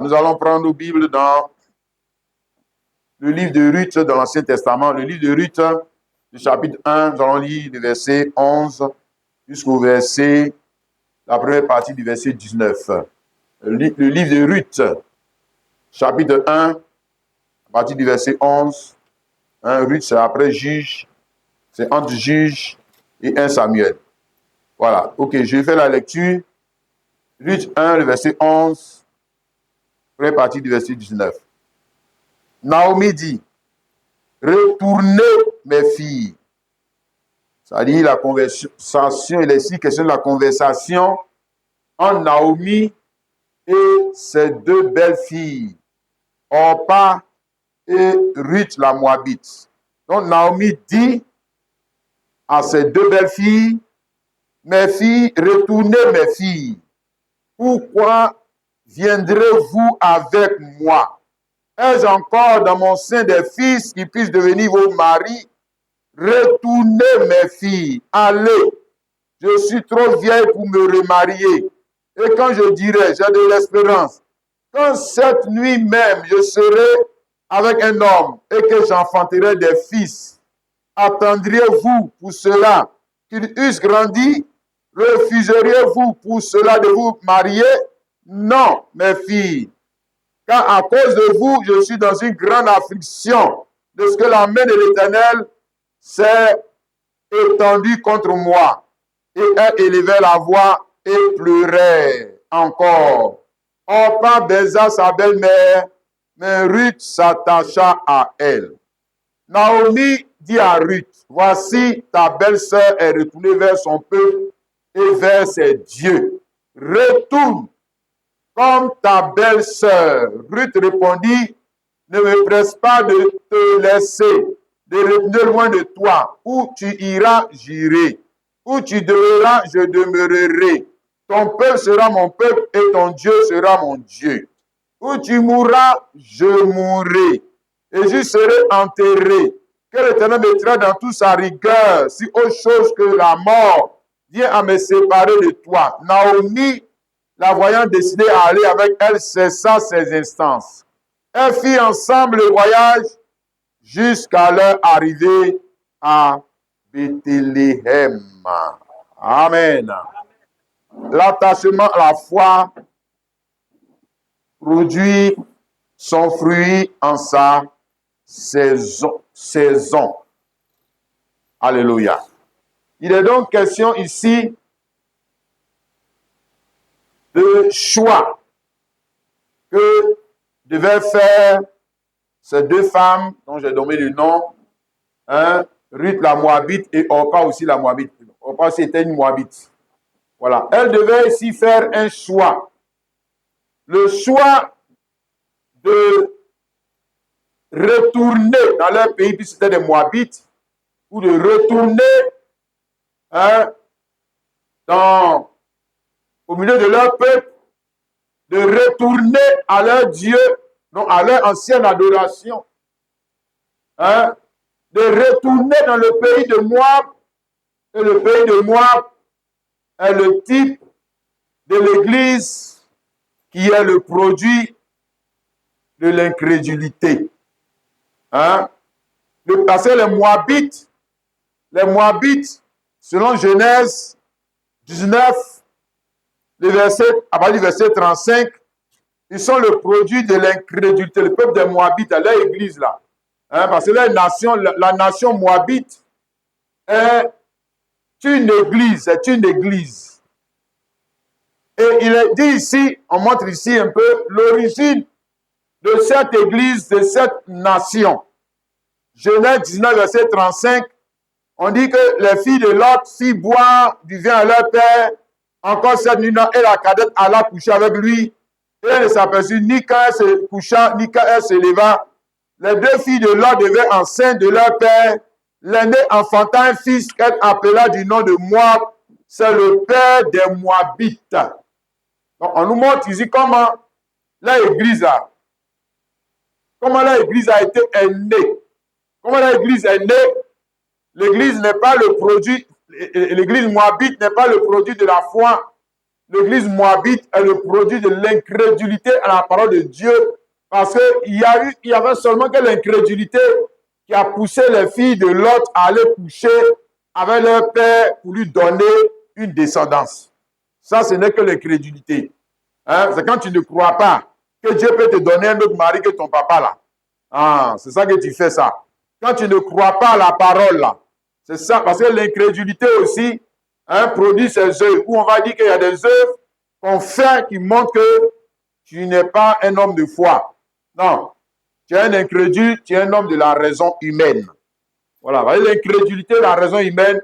Nous allons prendre nos Bibles dans le livre de Ruth dans l'Ancien Testament. Le livre de Ruth, le chapitre 1, nous allons lire le verset 11 jusqu'au verset, la première partie du verset 19. Le livre de Ruth, chapitre 1, à partir du verset 11. Ruth, c'est après Juge, c'est entre Juge et 1 Samuel. Voilà, ok, je vais faire la lecture. Ruth 1, le verset 11, première partie du verset 19. Naomi dit, retournez mes filles. C'est-à-dire la conversation, il est ici question de la conversation entre Naomi et ses deux belles filles, Orpa et Ruth la Moabite. Donc Naomi dit à ses deux belles filles, mes filles, retournez mes filles. Pourquoi viendrez-vous avec moi? Ai-je encore dans mon sein des fils qui puissent devenir vos maris? Retournez mes filles, allez, je suis trop vieille pour me remarier. Et quand je dirai, j'ai de l'espérance, quand cette nuit même je serai avec un homme et que j'enfanterai des fils, attendriez-vous pour cela qu'ils eussent grandi? Refuseriez-vous pour cela de vous marier? Non, mes filles, car à cause de vous, je suis dans une grande affliction de ce que la main de l'Éternel s'est étendue contre moi. Et elle élevait la voix et pleurait encore. Orpa baisa sa belle-mère, mais Ruth s'attacha à elle. Naomi dit à Ruth, voici ta belle-sœur est retournée vers son peuple et vers ses dieux. Retourne comme ta belle-sœur. Ruth répondit, ne me presse pas de te laisser, de retenir loin de toi. Où tu iras, j'irai. Où tu demeureras, je demeurerai. Ton peuple sera mon peuple et ton Dieu sera mon Dieu. Où tu mourras, je mourrai. Et je serai enterré. Que l'Éternel me traite dans toute sa rigueur, si autre chose que la mort vient à me séparer de toi. Naomi, la voyant décider à aller avec elle, cessa ses instances. Elles firent ensemble le voyage jusqu'à leur arrivée à Bethléem. Amen. L'attachement à la foi produit son fruit en sa saison. Alléluia. Il est donc question ici de choix que devaient faire ces deux femmes dont j'ai donné le nom, Ruth la Moabite et Orpa aussi la Moabite. Orpa aussi était une Moabite. Voilà. Elles devaient ici faire un choix. Le choix de retourner dans leur pays, puisque c'était des Moabites, ou de retourner au milieu de leur peuple, de retourner à leur Dieu, non, à leur ancienne adoration, de retourner dans le pays de Moab. Et le pays de Moab est le type de l'Église qui est le produit de l'incrédulité. Parce que les Moabites, selon Genèse 19, à partir du verset 35, ils sont le produit de l'incrédulité. Le peuple des Moabites, leur église là. Parce que la nation Moabite est une église, Et il est dit ici, on montre ici un peu l'origine de cette église, de cette nation. Genèse 19, verset 35, on dit que les filles de Lot firent boire du vin à leur père. Encore cette nuit-là, et la cadette alla coucher avec lui. Et elle ne s'aperçut ni quand elle se coucha, ni quand elle se leva. Les deux filles de Lot devaient enceinte de leur père. L'aînée enfanta un fils qu'elle appela du nom de Moab. C'est le père des Moabites. Donc, on nous montre ici comment l'église a été née. Comment l'église est née? L'église n'est pas le produit, l'église moabite n'est pas le produit de la foi l'église moabite est le produit de l'incrédulité à la parole de Dieu, parce qu'il y avait seulement que l'incrédulité qui a poussé les filles de Lot à aller coucher avec leur père pour lui donner une descendance. Ça, ce n'est que l'incrédulité. Hein? C'est quand tu ne crois pas que Dieu peut te donner un autre mari que ton papa là. Ah, c'est ça que tu fais ça. Quand tu ne crois pas à la parole là, c'est ça, parce que l'incrédulité aussi produit ses œuvres, où on va dire qu'il y a des œuvres qu'on fait qui montrent que tu n'es pas un homme de foi. Non, tu es un incrédule, tu es un homme de la raison humaine. Voilà, l'incrédulité, la raison humaine,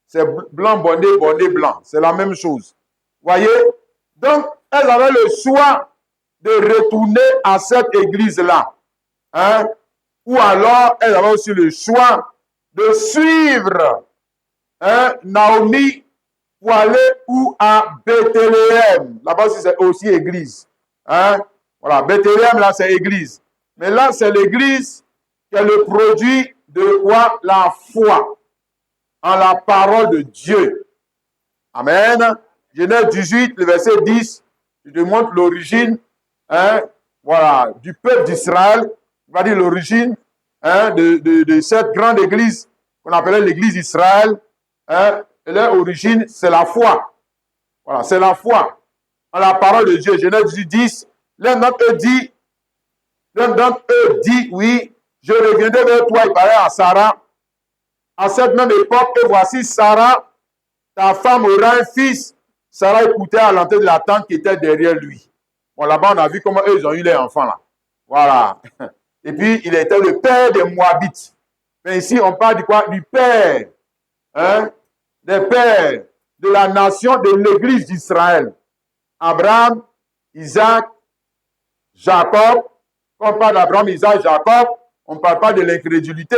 c'est blanc, bonnet, bonnet, blanc. C'est la même chose. Voyez? Donc, elles avaient le choix de retourner à cette église-là. Hein? Ou alors, elles avaient aussi le choix de suivre Naomi pour aller où à Bethléem. Là-bas, c'est aussi église. Hein? Voilà, Bethléem, là, c'est église. Mais là, c'est l'église qui est le produit de quoi? La foi en la parole de Dieu. Amen. Genèse 18, le verset 10, je te montre l'origine voilà, du peuple d'Israël. On va dire l'origine de cette grande église qu'on appelait l'église d'Israël. Et leur origine, c'est la foi. Voilà, c'est la foi en la parole de Dieu. Genèse 18, 10. L'un d'entre eux dit, oui, je reviendrai vers toi, il parlait à Sarah. À cette même époque, et voici Sarah, ta femme aura un fils. Sarah écoutait à l'entrée de la tente qui était derrière lui. Bon, là-bas, on a vu comment eux, ils ont eu les enfants, là. Voilà. Et puis, il était le père des Moabites. Mais ici, on parle de quoi? Du père, des pères de la nation de l'église d'Israël. Abraham, Isaac, Jacob. Quand on parle d'Abraham, Isaac, Jacob, on ne parle pas de l'incrédulité.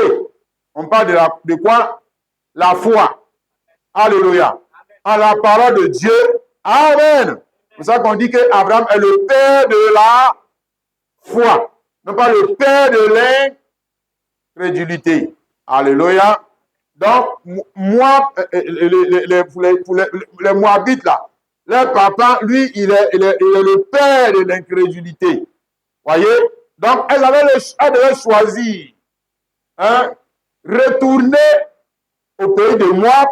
On parle de quoi? La foi. Alléluia. En la parole de Dieu. Amen. C'est pour ça qu'on dit qu'Abraham est le père de la foi. Non pas le père de l'incrédulité. Alléluia. Donc, moi, les Moabites là, leur papa, lui, il est le père de l'incrédulité. Voyez? Donc, elles devaient choisir. Retourner au pays de Moab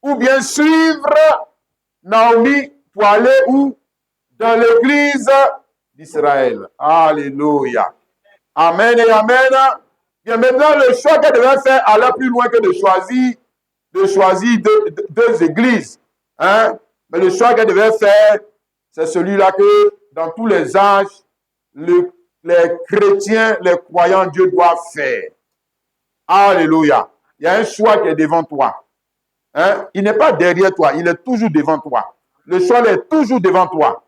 ou bien suivre Naomi pour aller où? Dans l'église d'Israël. Alléluia. Amen et amen. Bien maintenant, le choix qu'elle devait faire allait plus loin que de choisir deux églises. Hein? Mais le choix qu'elle devait faire, c'est celui-là que dans tous les âges, les chrétiens, les croyants, Dieu doit faire. Alléluia. Il y a un choix qui est devant toi. Hein? Il n'est pas derrière toi, il est toujours devant toi. Le choix est toujours devant toi.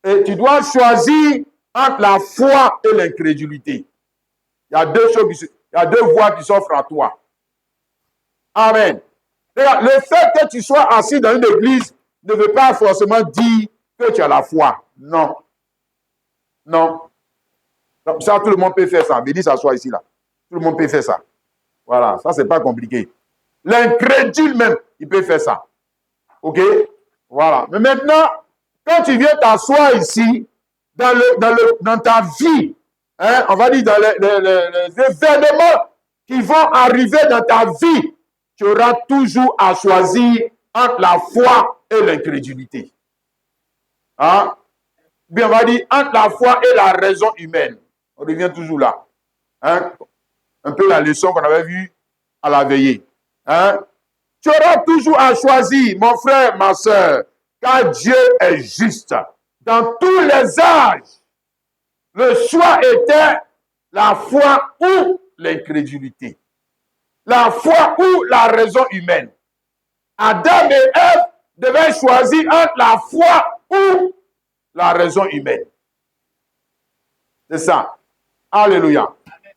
Et tu dois choisir entre la foi et l'incrédulité. Il y a deux voies qui s'offrent à toi. Amen. Le fait que tu sois assis dans une église ne veut pas forcément dire que tu as la foi. Non. Non. Ça, tout le monde peut faire ça. Béni s'assoit ici, là. Tout le monde peut faire ça. Voilà, ça, c'est pas compliqué. L'incrédule même, il peut faire ça. OK? Voilà. Mais maintenant, quand tu viens t'asseoir ici, dans ta vie, on va dire dans les événements qui vont arriver dans ta vie, tu auras toujours à choisir entre la foi et l'incrédulité. Hein? Bien, on va dire entre la foi et la raison humaine. On revient toujours là. Hein? Un peu la leçon qu'on avait vue à la veillée. Hein? Tu auras toujours à choisir, mon frère, ma soeur, car Dieu est juste. Dans tous les âges, le choix était la foi ou l'incrédulité. La foi ou la raison humaine. Adam et Ève devaient choisir entre la foi ou la raison humaine. C'est ça. Alléluia.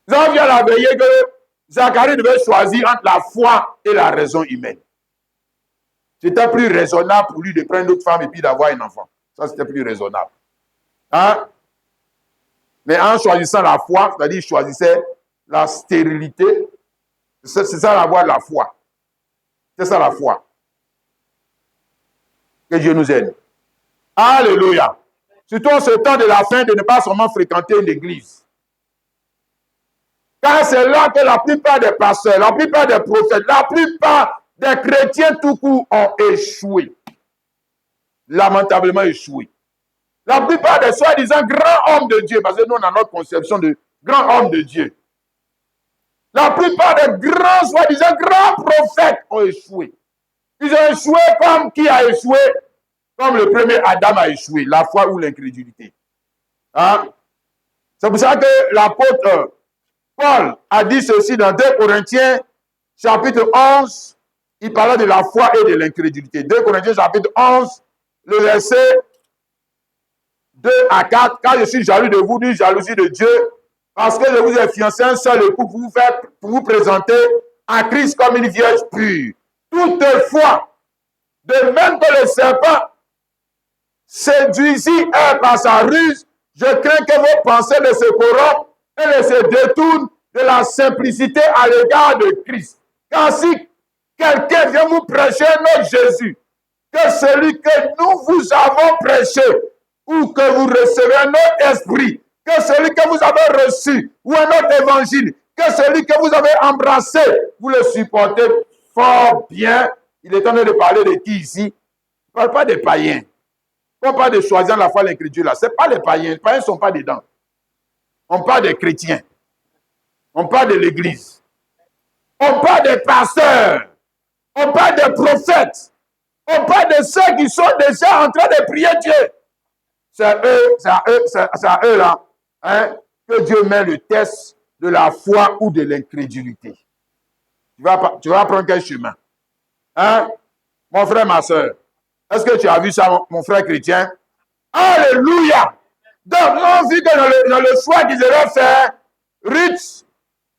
Nous avons vu à la veillée que Zacharie devait choisir entre la foi et la raison humaine. C'était plus raisonnable pour lui de prendre une autre femme et puis d'avoir un enfant. Ça, c'était plus raisonnable. Hein? Mais en choisissant la foi, c'est-à-dire il choisissait la stérilité. C'est ça la voie de la foi. C'est ça la foi. Que Dieu nous aide. Alléluia. Surtout en ce temps de la fin, de ne pas seulement fréquenter une église. Car c'est là que la plupart des pasteurs, la plupart des prophètes, la plupart des chrétiens tout court ont échoué. Lamentablement échoué. La plupart des soi-disant grands hommes de Dieu, parce que nous on a notre conception de grands hommes de Dieu. La plupart des grands, soi-disant grands prophètes ont échoué. Ils ont échoué comme qui a échoué? Comme le premier Adam a échoué, la foi ou l'incrédulité. Hein? C'est pour ça que l'apôtre Paul a dit ceci dans 2 Corinthiens, chapitre 11. Il parlait de la foi et de l'incrédulité. 2 Corinthiens, chapitre 11, le verset 2 à 4. Car je suis jaloux de vous, d'une jalousie de Dieu, parce que je vous ai fiancé un seul époux pour vous présenter à Christ comme une vierge pure. Toutefois, de même que le serpent séduisit par sa ruse, je crains que vos pensées ne se corrompent et ne se détournent de la simplicité à l'égard de Christ. Car si quelqu'un vient vous prêcher notre Jésus, que celui que nous vous avons prêché, ou que vous recevez notre esprit, que celui que vous avez reçu, ou un autre évangile, que celui que vous avez embrassé, vous le supportez fort bien. Il est en train de parler de qui ici? Il ne parle pas des païens. On parle de choisir la foi, l'incrédulité là. Ce n'est pas les païens. Les païens ne sont pas dedans. On parle des chrétiens. On parle de l'église. On parle des pasteurs. On parle des prophètes. On parle de ceux qui sont déjà en train de prier Dieu. C'est à eux là, hein, que Dieu met le test de la foi ou de l'incrédulité. Tu vas prendre quel chemin? Hein? Mon frère, ma soeur, est-ce que tu as vu ça, mon frère chrétien? Alléluia! Donc, on vit que dans le choix qu'ils auraient fait, Ruth,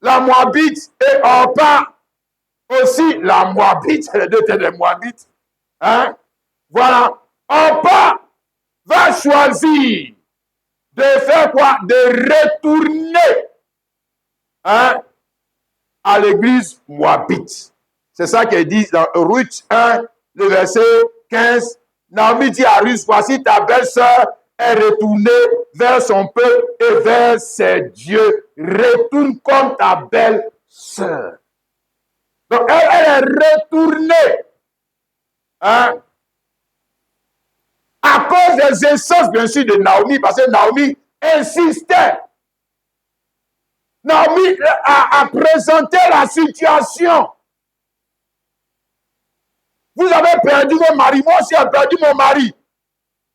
la Moabite, et Orpa, aussi la Moabite, les deux étaient des Moabites. Hein? Voilà. Orpa va choisir de faire quoi? De retourner, hein, à l'église Moabite. C'est ça qu'elle dit dans Ruth 1, le verset 15. Naomi dit à Ruth, voici ta belle-sœur est retournée vers son peuple et vers ses dieux. Retourne comme ta belle-sœur. Donc elle est retournée, hein, à cause des instances, bien sûr, de Naomi, parce que Naomi insistait. Naomi a présenté la situation. Vous avez perdu vos maris, moi aussi j'ai perdu mon mari.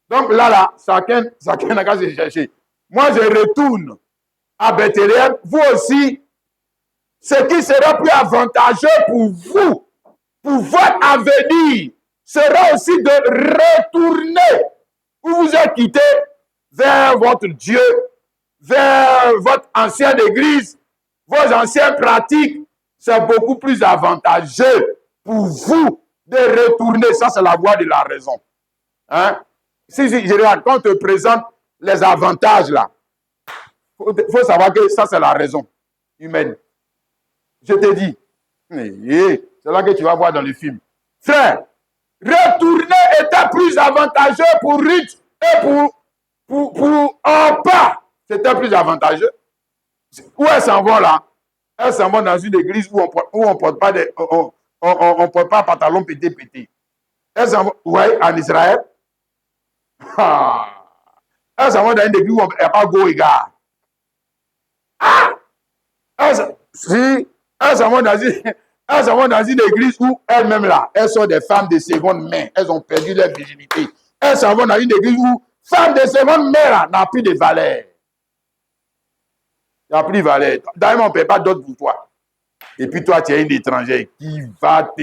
Donc là, chacun n'a qu'à se chercher. Moi, je retourne à Bethléem. Vous aussi, ce qui sera plus avantageux pour vous, pour votre avenir, sera aussi de retourner où vous êtes quitté vers votre Dieu, vers votre ancienne église, vos anciennes pratiques. C'est beaucoup plus avantageux pour vous de retourner. Ça, c'est la voie de la raison. Hein? Si je regarde, quand on te présente les avantages là, il faut savoir que ça, c'est la raison humaine. Je te dis, c'est là que tu vas voir dans le film. Frère, retourner était plus avantageux pour Ruth et pour Orpa. C'était plus avantageux. Où elles s'en vont là? Elles s'en vont dans une église où on porte pas on porte pas pantalon pété. Elles s'en vont, ouais, en Israël. Elles s'en vont dans une église où il n'y a pas go égard. Elles s'en vont dans une église où elles-mêmes là, elles sont des femmes de seconde main. Elles ont perdu leur virginité. Elles s'en vont dans une église où femme de seconde main là n'a plus de valeur. Il n'y a plus de valeur. D'ailleurs, on ne paie pas d'autres pour toi. Et puis toi, tu es une étrangère qui va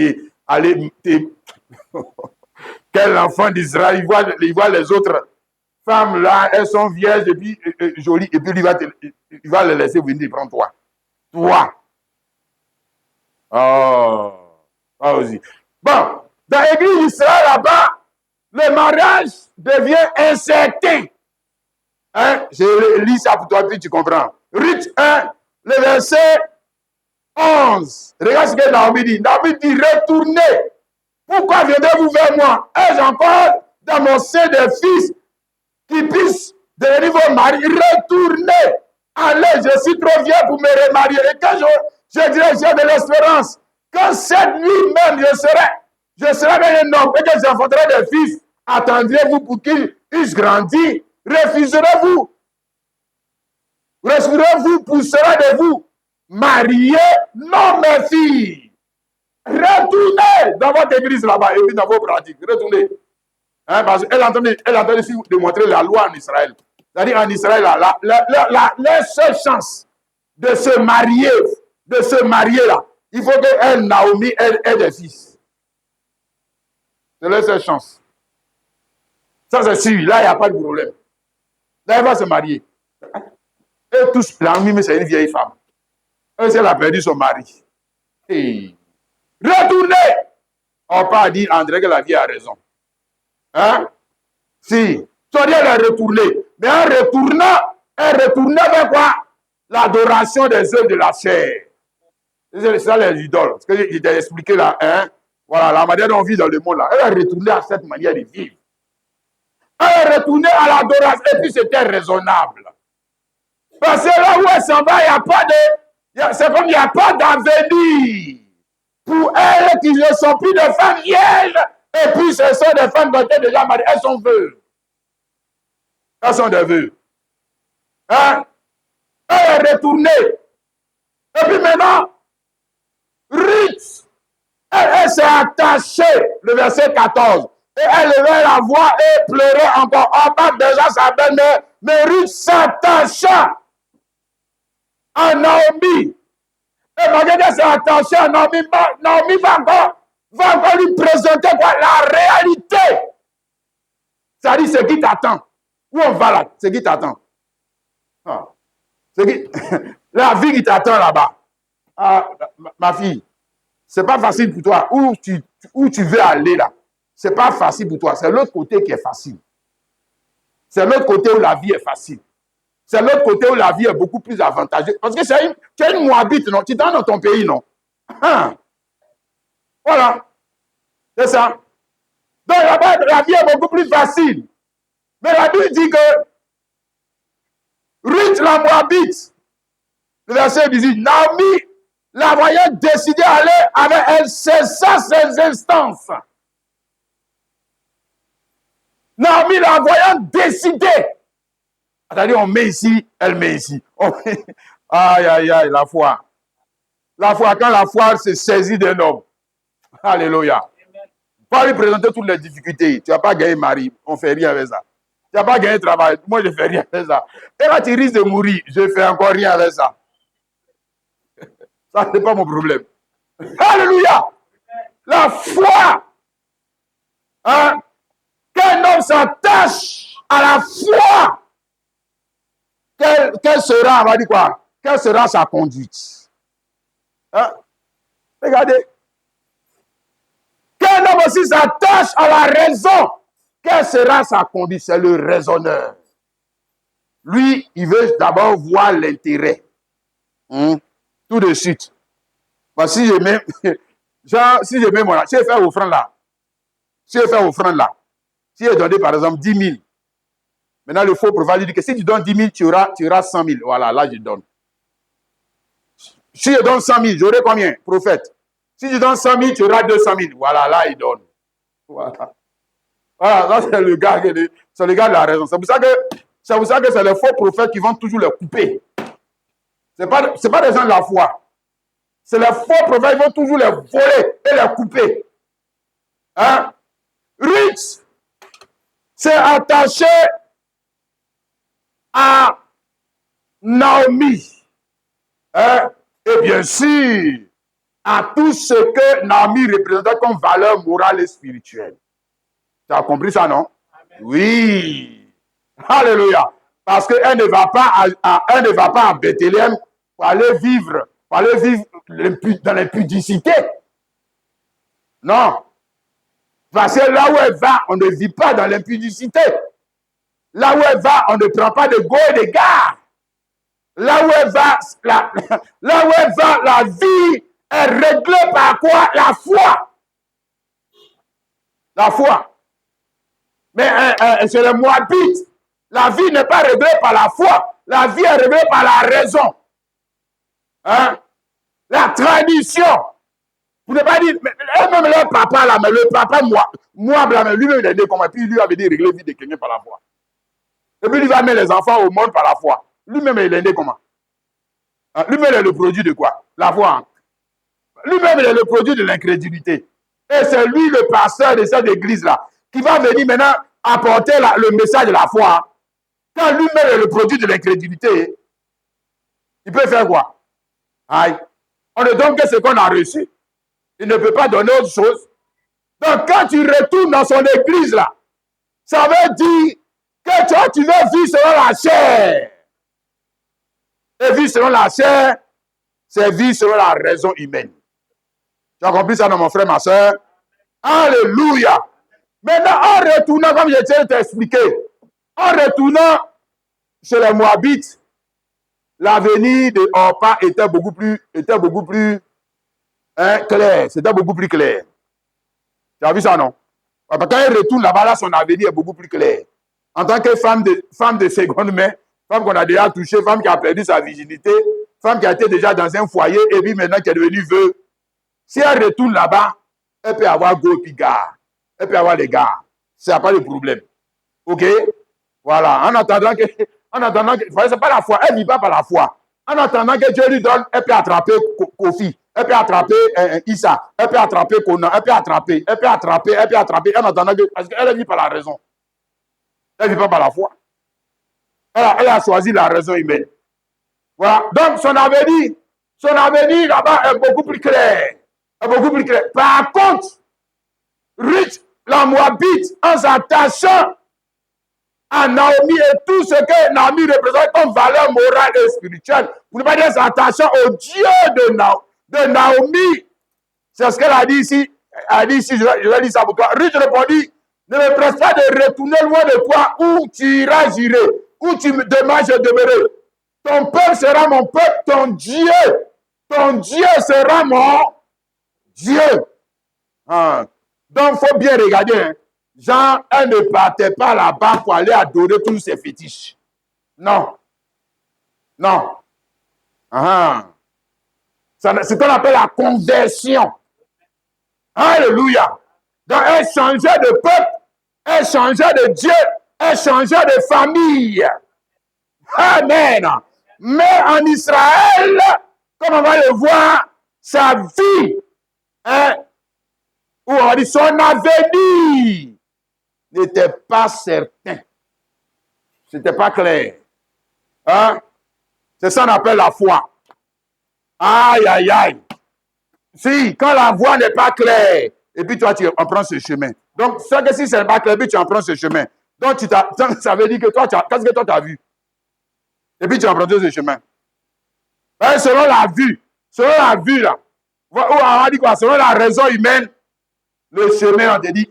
aller. Quel enfant d'Israël, il voit les autres femmes là, elles sont vierges et puis jolies, et puis il va les laisser venir prendre toi. Toi. Oh, aussi. Bon, dans l'église d'Israël là-bas, le mariage devient incertain. Hein? Je lis ça pour toi, puis tu comprends. Ruth 1, le verset 11. Regarde ce que Naomi dit. Naomi dit, retournez. Pourquoi viendrez-vous vers moi? Ai-je encore dans mon sein des fils qui puissent devenir vos maris. Retournez. Allez, je suis trop vieux pour me remarier. Et quand je dirais, j'ai de l'espérance. Quand cette nuit même, je serai bien un homme et que j'enfanterai des fils. Attendrez-vous pour qu'ils puissent grandir? Refuserez-vous? Refuserez-vous pousserez de vous marier? Non, mes filles. Retournez dans votre église là-bas et puis dans vos pratiques. Retournez. Hein, parce qu'elle entend ici démontrer la loi en Israël. C'est-à-dire en Israël, la seule chance de se marier là, il faut que Naomi ait des fils. C'est la seule chance. Ça, c'est sûr. Là, il n'y a pas de problème. Là, elle va se marier. Et tous, Naomi, mais c'est une vieille femme. Elle a perdu son mari. Hey. Retournez! On ne peut pas dire, André, que la vie a raison. Hein? Si. Sonia elle est retournée. Mais en retournant, elle retournait vers quoi? L'adoration des œuvres de la chair. C'est ça les idoles. Ce que je t'ai expliqué là. Hein? Voilà, la manière dont on vit dans le monde là. Elle est retournée à cette manière de vivre. Elle est retournée à l'adoration. Et puis c'était raisonnable. Parce que là où elle s'en va, il n'y a pas de. C'est comme il n'y a pas d'avenir. Pour elles qui ne sont plus de femmes vierges. Et puis ce sont des femmes qui ont été déjà mariées. Elles sont veuves. Elles sont des veuves. Hein? Elle est retournée. Et puis maintenant, Ruth, elle s'est attachée, le verset 14. Et elle levait la voix et pleurait encore. En bas déjà sa belle-mère. Mais Ruth s'attacha à Naomi. Et malgré qu'elle s'est attachée à Naomi, Naomi va encore lui présenter quoi? La réalité. C'est-à-dire ce qui t'attend. Où on va là? Ce qui t'attend. Ah. La vie qui t'attend là-bas. Ah, ma fille, c'est pas facile pour toi. Où tu veux aller là, c'est pas facile pour toi. C'est l'autre côté qui est facile. C'est l'autre côté où la vie est facile. C'est l'autre côté où la vie est beaucoup plus avantageuse. Parce que tu es une Moabite, non? Tu es dans ton pays, non? Ah. Voilà. C'est ça. Donc là-bas, la vie est beaucoup plus facile. Mais la Bible dit que Ruth la Moabite, le verset 18, Naomi, la voyant décider d'aller avec elle, cessa ses instances. Naomi, la voyant décider. C'est-à-dire, on met ici, elle met ici. Aïe, aïe, aïe, la foi. La foi, quand la foi se saisit d'un homme. Alléluia. Pas lui présenter toutes les difficultés. Tu n'as pas gagné mari, on ne fait rien avec ça. Tu n'as pas gagné travail, moi je ne fais rien avec ça. Et là, tu risques de mourir, je ne fais encore rien avec ça. Ça, ce n'est pas mon problème. Alléluia. La foi. Hein? Qu'un homme s'attache à la foi. Quelle sera, on va dire quoi? Quelle sera sa conduite? Hein? Regardez. Qu'un homme aussi s'attache à la raison. Quelle sera sa conduite? C'est le raisonneur. Lui, il veut d'abord voir l'intérêt. Tout de suite. Bah, si je mets mon argent, si je fais offrande là, si je donne par exemple 10 000, maintenant le faux prophète dit que si tu donnes 10 000, tu auras 100 000. Voilà, là je donne. Si je donne 100 000, j'aurai combien, prophète? Si je donne 100 000, tu auras 200 000. Voilà, là il donne. Voilà. Voilà, ça c'est le gars de la raison. C'est pour ça que c'est les faux prophètes qui vont toujours les couper. C'est pas des gens de la foi. C'est les faux prophètes qui vont toujours les voler et les couper. Hein? Ruth s'est attaché à Naomi. Hein? Et bien sûr, à tout ce que Naomi représentait comme valeur morale et spirituelle. Tu as compris ça, non? Amen. Oui. Alléluia. Parce qu'elle ne va pas à Bethléem pour aller vivre dans l'impudicité. Non. Parce que là où elle va, on ne vit pas dans l'impudicité. Là où elle va, on ne prend pas de go et de gare. Là où elle va, la vie est réglée par quoi? La foi. La foi. Mais chez les Moabites, la vie n'est pas révélée par la foi. La vie est révélée par la raison. Hein? La tradition. Vous ne pouvez pas dire, même leur papa là, mais le papa, moi, lui-même, il est né comment? Et puis lui avait dit régler la vie de quelqu'un par la foi. Et puis il va mettre les enfants au monde par la foi. Lui-même, il est né comment? Hein? Lui-même, il est le produit de quoi? La foi. Hein? Lui-même, il est le produit de l'incrédulité. Et c'est lui, le pasteur de cette église-là, qui va venir maintenant apporter le message de la foi. Hein? Quand lui-même est le produit de l'incrédulité, il peut faire quoi? Aïe. On ne donne que ce qu'on a reçu. Il ne peut pas donner autre chose. Donc, quand tu retournes dans son église, là, ça veut dire que toi, tu veux vivre selon la chair. Et vivre selon la chair, c'est vivre selon la raison humaine. Tu as compris ça, mon frère, ma soeur? Alléluia. Maintenant, en retournant, comme je tiens de t'expliquer, en retournant chez les Moabites, l'avenir de Orpa était beaucoup plus clair. C'était beaucoup plus clair. Tu as vu ça, non? Quand elle retourne là-bas, là, son avenir est beaucoup plus clair. En tant que femme de seconde main, femme qu'on a déjà touchée, femme qui a perdu sa virginité, femme qui a été déjà dans un foyer et puis maintenant qui est devenue veuve. Si elle retourne là-bas, elle peut avoir go et puis gars. Elle peut avoir les gars. Ça n'a pas de problème. OK? Voilà. En attendant que c'est pas la foi. Elle ne vit pas par la foi. En attendant que Dieu lui donne, elle peut attraper Kofi. Elle peut attraper Issa. Elle peut attraper Conan. Elle peut attraper. En attendant que. Parce qu'elle vit par la raison. Elle ne vit pas par la foi. Elle a choisi la raison humaine. Voilà. Donc, son avenir là-bas est beaucoup plus clair. Par contre, Ruth, la Moabite, en s'attachant à Naomi et tout ce que Naomi représente comme valeur morale et spirituelle, vous ne pouvez pas dire s'attachant au Dieu de Naomi. C'est ce qu'elle a dit ici. Elle a dit ici, je vais dire ça pour toi. Ruth répondit, ne me presse pas de retourner loin de toi, où tu iras, j'irai, où tu me demandes, je demeurerai. Ton peuple sera mon peuple, ton Dieu sera mon Dieu. Hein. Donc, il faut bien regarder. Hein. Jean, elle ne partait pas là-bas pour aller adorer tous ses fétiches. Non. C'est ce qu'on appelle la conversion. Alléluia. Donc, elle changeait de peuple, elle changeait de Dieu, elle changeait de famille. Amen. Mais en Israël, comme on va le voir, sa vie, ou on dit son avenir, n'était pas certain. C'était pas clair. Hein? C'est ça qu'on appelle la foi. Aïe, aïe, aïe. Si, quand la voie n'est pas claire, et puis toi, tu en prends ce chemin. Donc, ça que si c'est pas clair, puis tu en prends ce chemin. Donc, ça veut dire que toi, qu'est-ce que toi, tu as vu? Et puis, tu en prends ce chemin. Ben, selon la vue, là, on a dit quoi? Selon la raison humaine, le chemin, on te dit,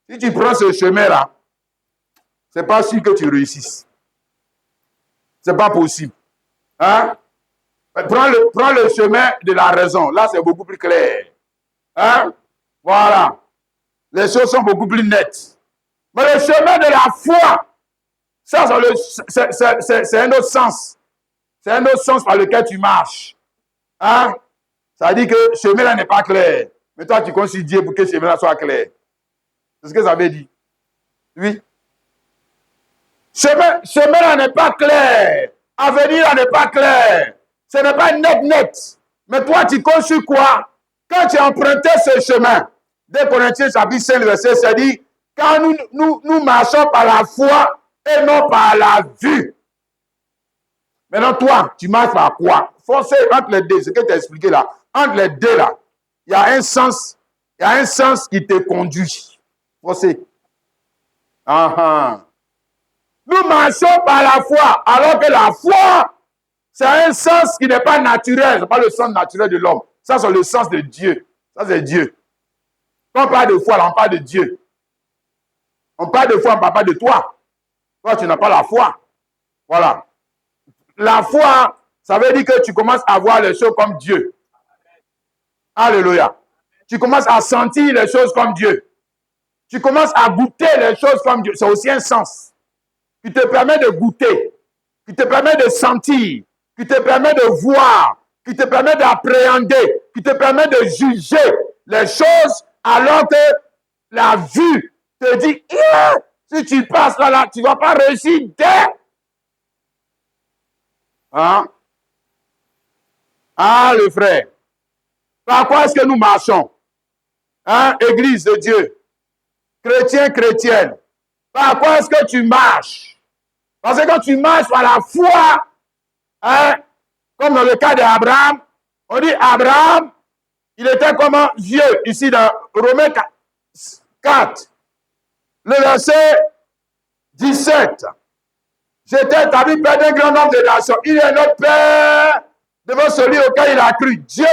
si tu prends ce chemin-là, c'est pas sûr que tu réussisses. C'est pas possible. Hein? Prends le chemin de la raison. Là, c'est beaucoup plus clair. Hein? Voilà. Les choses sont beaucoup plus nettes. Mais le chemin de la foi, ça, c'est un autre sens. C'est un autre sens par lequel tu marches. Hein? Ça veut dire que ce chemin-là n'est pas clair. Mais toi, tu comptes sur Dieu pour que ce chemin-là soit clair. C'est ce que ça veut dire. Oui. Chemin-là n'est pas clair. Avenir-là n'est pas clair. Ce n'est pas net. Mais toi, tu comptes sur quoi? Quand tu as emprunté ce chemin, 2 Corinthiens chapitre 5, verset 7 dit, quand nous marchons par la foi et non par la vue. Maintenant, toi, tu marches par quoi? Forcez entre les deux, ce que tu as expliqué là. Entre les deux là, il y a un sens qui te conduit. Forcez. Nous marchons par la foi, alors que la foi, c'est un sens qui n'est pas naturel. Ce n'est pas le sens naturel de l'homme. Ça, c'est le sens de Dieu. Ça, c'est Dieu. Quand on parle de foi, là, on parle de Dieu. On parle de foi, on ne parle pas de toi. Toi, tu n'as pas la foi. Voilà. La foi, ça veut dire que tu commences à voir les choses comme Dieu. Alléluia. Tu commences à sentir les choses comme Dieu. tu commences à goûter les choses comme Dieu. C'est aussi un sens qui te permet de goûter, qui te permet de sentir, qui te permet de voir, qui te permet d'appréhender, qui te permet de juger les choses alors que la vue te dit, si tu passes là, tu ne vas pas réussir dès. Hein? Ah, le frère. Par quoi est-ce que nous marchons? Hein? Église de Dieu. Chrétien, chrétienne. Par quoi est-ce que tu marches? Parce que quand tu marches par la foi, hein, comme dans le cas d'Abraham, on dit Abraham, il était comme un vieux, ici dans Romains 4, le verset 17. J'étais établi père d'un grand nombre de nations. Il est notre père devant celui auquel il a cru. Dieu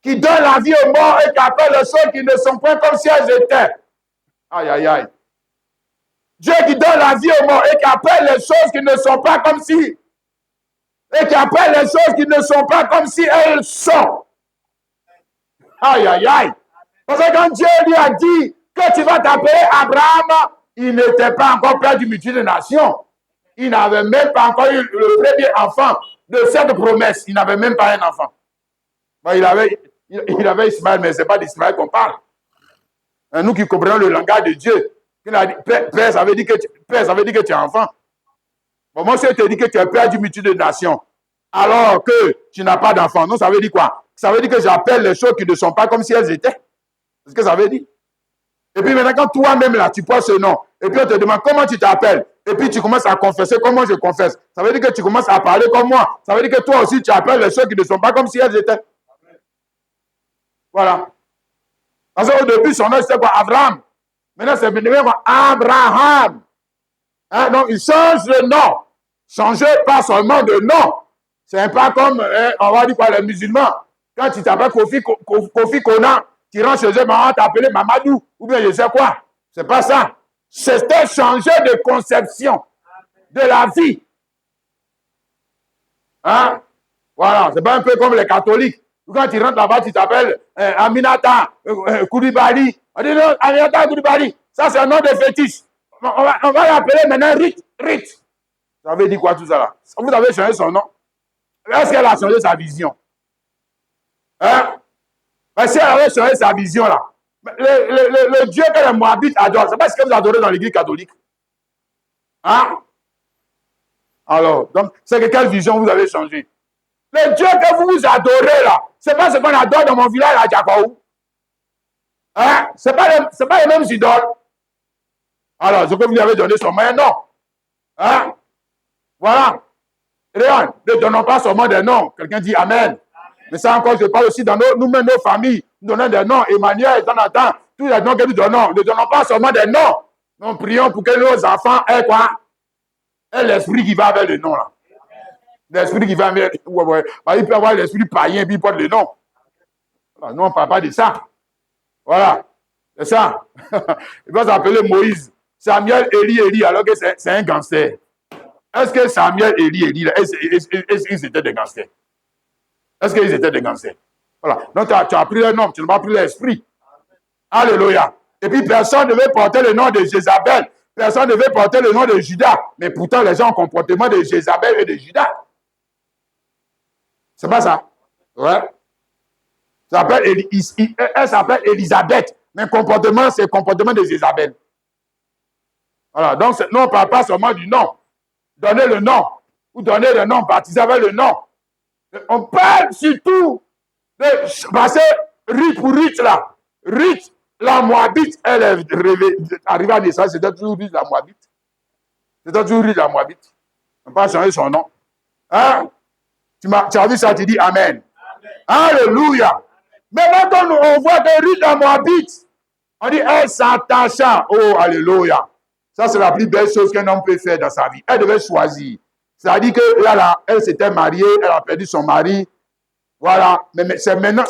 qui donne la vie aux morts et qui appelle les choses qui ne sont pas comme si elles étaient. Aïe, aïe, aïe. Dieu qui donne la vie aux morts et qui appelle les choses qui ne sont pas comme si. Et qui appelle les choses qui ne sont pas comme si elles sont. Aïe, aïe, aïe. Parce que quand Dieu lui a dit que tu vas t'appeler Abraham, il n'était pas encore père d'une multitude de nations. Il n'avait même pas encore eu le premier enfant de cette promesse. Il n'avait même pas un enfant. Bon, il avait Ismaël, mais ce n'est pas d'Ismaël qu'on parle. Nous qui comprenons le langage de Dieu, il a dit, père, ça veut dire que tu es enfant. Bon, moi, je te dis que tu es père d'une multitude de nations, alors que tu n'as pas d'enfant. Non, ça veut dire quoi? Ça veut dire que j'appelle les choses qui ne sont pas comme si elles étaient. C'est ce que ça veut dire. Et puis maintenant, quand toi-même, là, tu portes ce nom, et puis on te demande comment tu t'appelles, et puis tu commences à confesser comment je confesse. Ça veut dire que tu commences à parler comme moi. Ça veut dire que toi aussi, tu appelles les choses qui ne sont pas comme si elles étaient. Voilà. Parce qu'au début, son nom, c'était quoi? Abraham. Maintenant, c'est devenu quoi? Abraham. Hein? Donc, il change le nom. Changer pas seulement de nom. C'est pas comme, on va dire quoi, les musulmans. Quand tu t'appelles Kofi Kona, tu rentres chez eux, maman t'appeler Mamadou, ou bien je sais quoi. C'est pas ça. C'était changer de conception de la vie. Hein? Voilà. C'est pas un peu comme les catholiques. Quand tu rentres là-bas, tu t'appelles Aminata Koulibaly. On dit non, Aminata Koulibaly. Ça, c'est un nom de fétiche. On va l'appeler maintenant Rit. Ça veut dire quoi tout ça là? Vous avez changé son nom. Est-ce qu'elle a changé sa vision? Hein? Mais si elle avait changé sa vision là, le Dieu que les Moabites adorent, c'est pas ce que vous adorez dans l'église catholique. Hein? Alors, donc, c'est que quelle vision vous avez changé? Le Dieu que vous adorez là, c'est pas ce qu'on adore dans mon village à Djakaou. Hein? C'est pas les mêmes idoles. Alors, ce que vous lui avez donné son meilleur nom. Hein? Voilà. Rien, ne donnons pas seulement des noms. Quelqu'un dit Amen. Mais ça encore, je parle aussi dans nous-mêmes, nos familles. Nous donnons des noms. Emmanuel, Jonathan, tous les noms que nous donnons. Ne donnons pas seulement des noms. Nous prions pour que nos enfants aient quoi? Aient l'esprit qui va avec le nom là. L'esprit qui va avec. Ouais. Il peut avoir l'esprit païen, puis il porte le nom. Voilà. Nous, on ne parle pas de ça. Voilà. C'est ça. Il va s'appeler Moïse. Samuel, Élie, alors que c'est un gangster. Est-ce que Samuel, Élie, est-ce qu'ils étaient des gangsters? Est-ce qu'ils étaient des gangsters? Voilà. Donc, tu as pris le nom, tu n'as pas pris l'esprit. Alléluia. Et puis, personne ne veut porter le nom de Jézabel. Personne ne veut porter le nom de Judas. Mais pourtant, les gens ont comportement de Jézabel et de Judas. C'est pas ça? Ouais. Elle s'appelle Élisabeth. Mais comportement, c'est le comportement de Jézabel. Voilà. Donc, nous, on ne parle pas seulement du nom. Donnez le nom. Ou donnez le nom, baptisez avec le nom. On parle surtout de. Parce que Ruth là. Ruth, la Moabite, elle est arrivée à naissance, c'était toujours Ruth la Moabite. C'était toujours Ruth la Moabite. On ne peut pas changer son nom. Hein? Tu as vu ça, tu dis Amen. Alléluia. Mais maintenant, on voit que Ruth la Moabite, on dit elle s'attacha. Oh, alléluia. Ça, c'est la plus belle chose qu'un homme peut faire dans sa vie. Elle devait choisir. C'est-à-dire que là, elle s'était mariée, elle a perdu son mari. Voilà. Mais c'est maintenant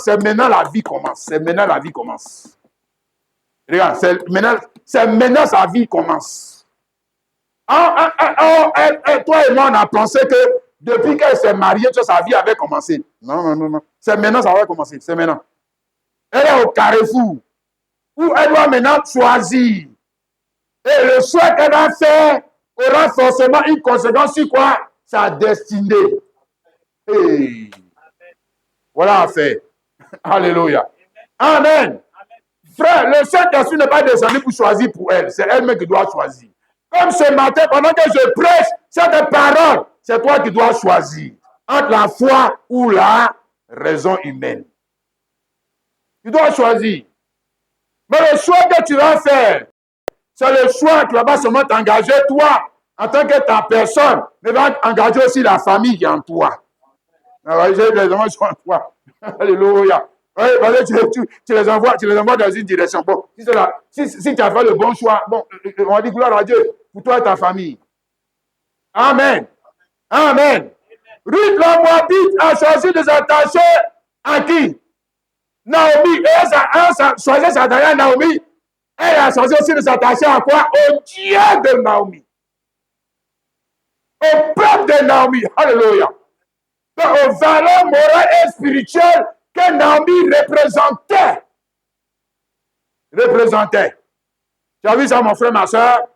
la vie commence. C'est maintenant la vie commence. Regarde, c'est maintenant sa vie commence. Toi et moi, on a pensé que depuis qu'elle s'est mariée, sa vie avait commencé. Non. C'est maintenant ça va commencer. C'est maintenant. Elle est au carrefour. où elle doit maintenant choisir. Et le choix qu'elle va faire aura forcément une conséquence sur quoi? Sa destinée. Et voilà l'affaire. Alléluia. Amen. Frère, le Saint-Esprit n'est pas descendu pour choisir pour elle. C'est elle-même qui doit choisir. Comme ce matin, pendant que je prêche cette parole, c'est toi qui dois choisir entre la foi ou la raison humaine. Tu dois choisir. Mais le choix que tu vas faire, c'est le choix qui va pas seulement t'engager toi en tant que ta personne, mais va engager aussi la famille qui est en toi. Les enfants sont en toi. Alléluia. Oui, parce que tu les envoies dans une direction. Bon, si tu as fait le bon choix, bon, on va dire gloire à Dieu pour toi et ta famille. Amen. Amen. Ruth la Moabite a choisi de s'attacher à qui? Naomi. Et elle a choisi de s'attacher à Naomi. Elle a choisi aussi de s'attacher à quoi? Au Dieu de Naomi. Au peuple de Naomi. Alléluia. Donc, aux valeurs morales et spirituelles que Naomi représentait. Tu as vu ça, mon frère, ma soeur?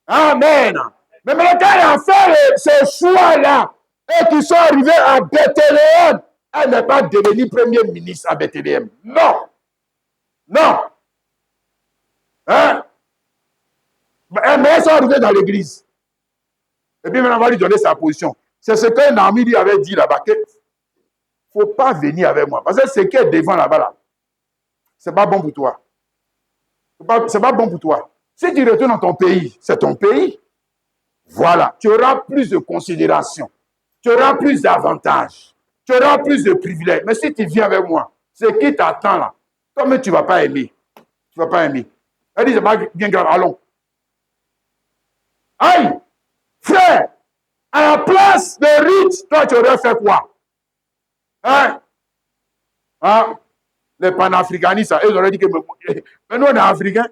Amen. Mais maintenant, quand elle a fait ce choix-là, et qu'ils sont arrivés à Bethléem, elle n'est pas devenue premier ministre à Bethléem. Non. Non. Hein? Mais elles sont arrivées dans l'église. Et puis maintenant, on va lui donner sa position. C'est ce que Naomi lui avait dit là-bas, qu'il ne faut pas venir avec moi. Parce que ce qui est devant là-bas, là, ce n'est pas bon pour toi. Ce n'est pas bon pour toi. Si tu retournes dans ton pays, c'est ton pays. Voilà. Tu auras plus de considération. Tu auras plus d'avantages. Tu auras plus de privilèges. Mais si tu viens avec moi, ce qui t'attend là, toi-même, tu ne vas pas aimer. Tu ne vas pas aimer. Elle dit, c'est pas bien grave, allons. Aïe! Frère, à la place de Ruth, toi, tu aurais fait quoi? Hein? Hein? Les panafricanistes, ils auraient dit que mais nous, on est africains.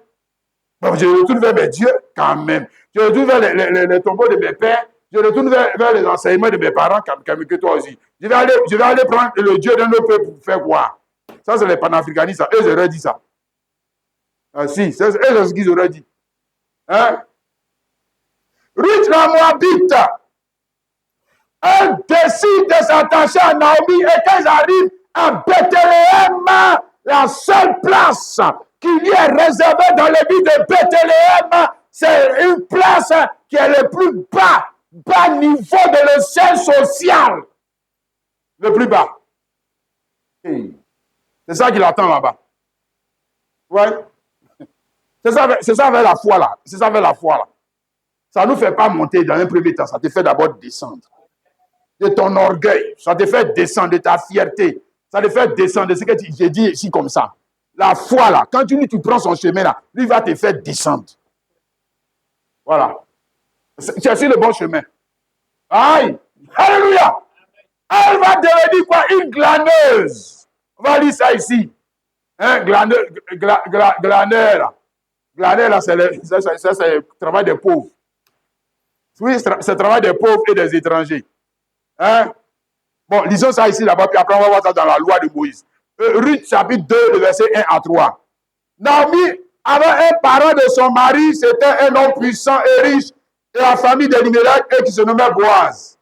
Bon, je retourne vers mes dieux, quand même. Je retourne vers les tombeaux de mes pères. Je retourne vers les enseignements de mes parents, comme que toi aussi. Je vais aller prendre le Dieu de nos peuples pour faire quoi? Ça, c'est les panafricanistes. Eux auraient dit ça. Ah, si, c'est ce qu'ils auraient dit. Hein? Ruth la Moabite, elle décide de s'attacher à Naomi et quand ils arrivent à Bethléem, la seule place qui lui est réservée dans le ville de Bethléem, c'est une place qui est le plus bas niveau de l'échelle sociale. Le plus bas. C'est ça qu'il attend là-bas. Ouais. C'est ça avec la foi là. C'est ça avec la foi là. Ça ne nous fait pas monter dans un premier temps, ça te fait d'abord descendre. De ton orgueil, ça te fait descendre de ta fierté, ça te fait descendre de ce que j'ai dit ici comme ça. La foi là, quand tu prends son chemin là, lui va te faire descendre. Voilà. Tu es sur le bon chemin. Aïe! Alléluia! Elle va devenir quoi? Une glaneuse. On va lire ça ici. Hein? Glaneur là. Glaneur là, c'est le travail des pauvres. Oui, c'est le travail des pauvres et des étrangers. Hein? Bon, lisons ça ici, là-bas, puis après on va voir ça dans la loi de Moïse. Ruth, chapitre 2, le verset 1 à 3. Naomi avait un parent de son mari, c'était un homme puissant et riche, et la famille d'Elimelech, et qui se nommait Boaz.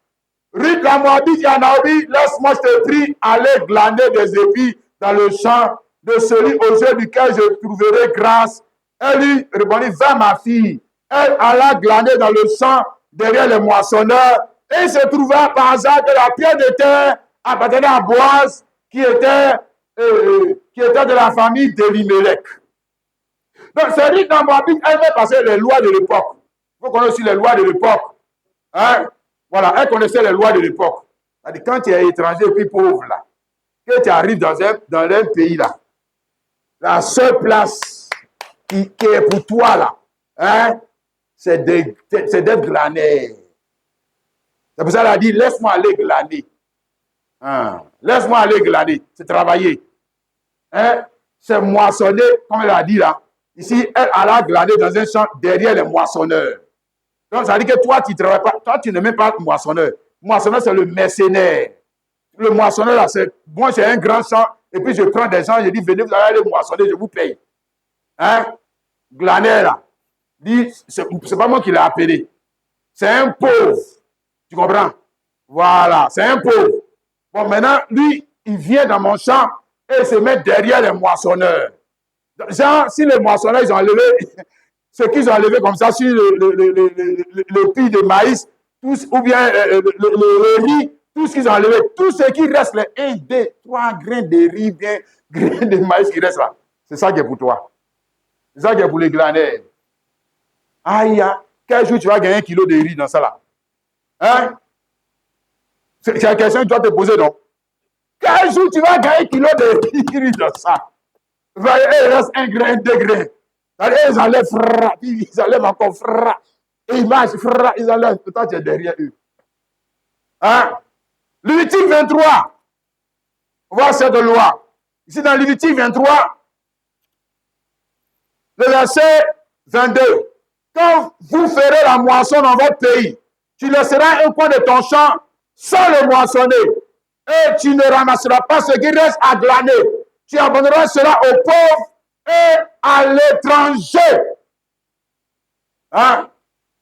Ruth la Moabite dit à Naomi, laisse-moi, je te prie, aller glaner des épis dans le champ de celui aux yeux duquel je trouverai grâce. Elle lui répondit, va ma fille. Elle alla glaner dans le champ derrière les moissonneurs, et il se trouva par hasard que la pierre de terre appartenait à Boaz, qui était de la famille d'Elimelech. Donc, c'est Ruth la Moabite, elle veut passer les lois de l'époque. Il faut connaître aussi les lois de l'époque. Hein? Voilà, elle connaissait les lois de l'époque. C'est-à-dire, quand tu es étranger et puis pauvre, là, que tu arrives dans un pays, là, la seule place qui est pour toi, là, hein, c'est d'être glané. C'est pour ça qu'elle a dit, laisse-moi aller glaner. Hein? Laisse-moi aller glaner. C'est travailler. Hein? C'est moissonner, comme elle a dit là. Ici, elle alla glaner dans un champ derrière les moissonneurs. Donc, ça veut dire que toi, tu ne travailles pas. Toi, tu n'es même pas moissonneur. Moissonneur, c'est le mercenaire. Le moissonneur, là, c'est moi, j'ai un grand champ, et puis je prends des gens, je dis, venez, vous allez aller moissonner, je vous paye. Hein? Glaner, là. C'est pas moi qui l'ai appelé. C'est un pauvre. Tu comprends? Voilà, c'est un pauvre. Bon, maintenant, lui, il vient dans mon champ et il se met derrière les moissonneurs. Genre, si les moissonneurs, ils ont enlevé, ce qu'ils ont enlevé comme ça sur le puits de maïs, tous, ou bien le riz, tout ce qu'ils ont enlevé, tout ce qui reste, les 1, 2, 3 grains de riz, bien, grains de maïs qui restent là. C'est ça qui est pour toi. C'est ça qui est pour les glaneurs. Aïe, quel jour tu vas gagner 1 kilo de riz dans ça là? Hein? C'est la question que tu dois te poser, non? Quel jour tu vas gagner 1 kilo de riz dans ça? Il reste 1 grain, 2 grains. Ils enlèvent, ils enlèvent encore, et ils marchent, ils enlèvent. Toi, tu es derrière eux. Hein? Lévitique 23. On voit cette loi. Ici, dans Lévitique 23, le verset 22. Quand vous ferez la moisson dans votre pays, tu laisseras un coin de ton champ sans le moissonner. Et tu ne ramasseras pas ce qui reste à glaner. Tu abandonneras cela aux pauvres et à l'étranger. Hein?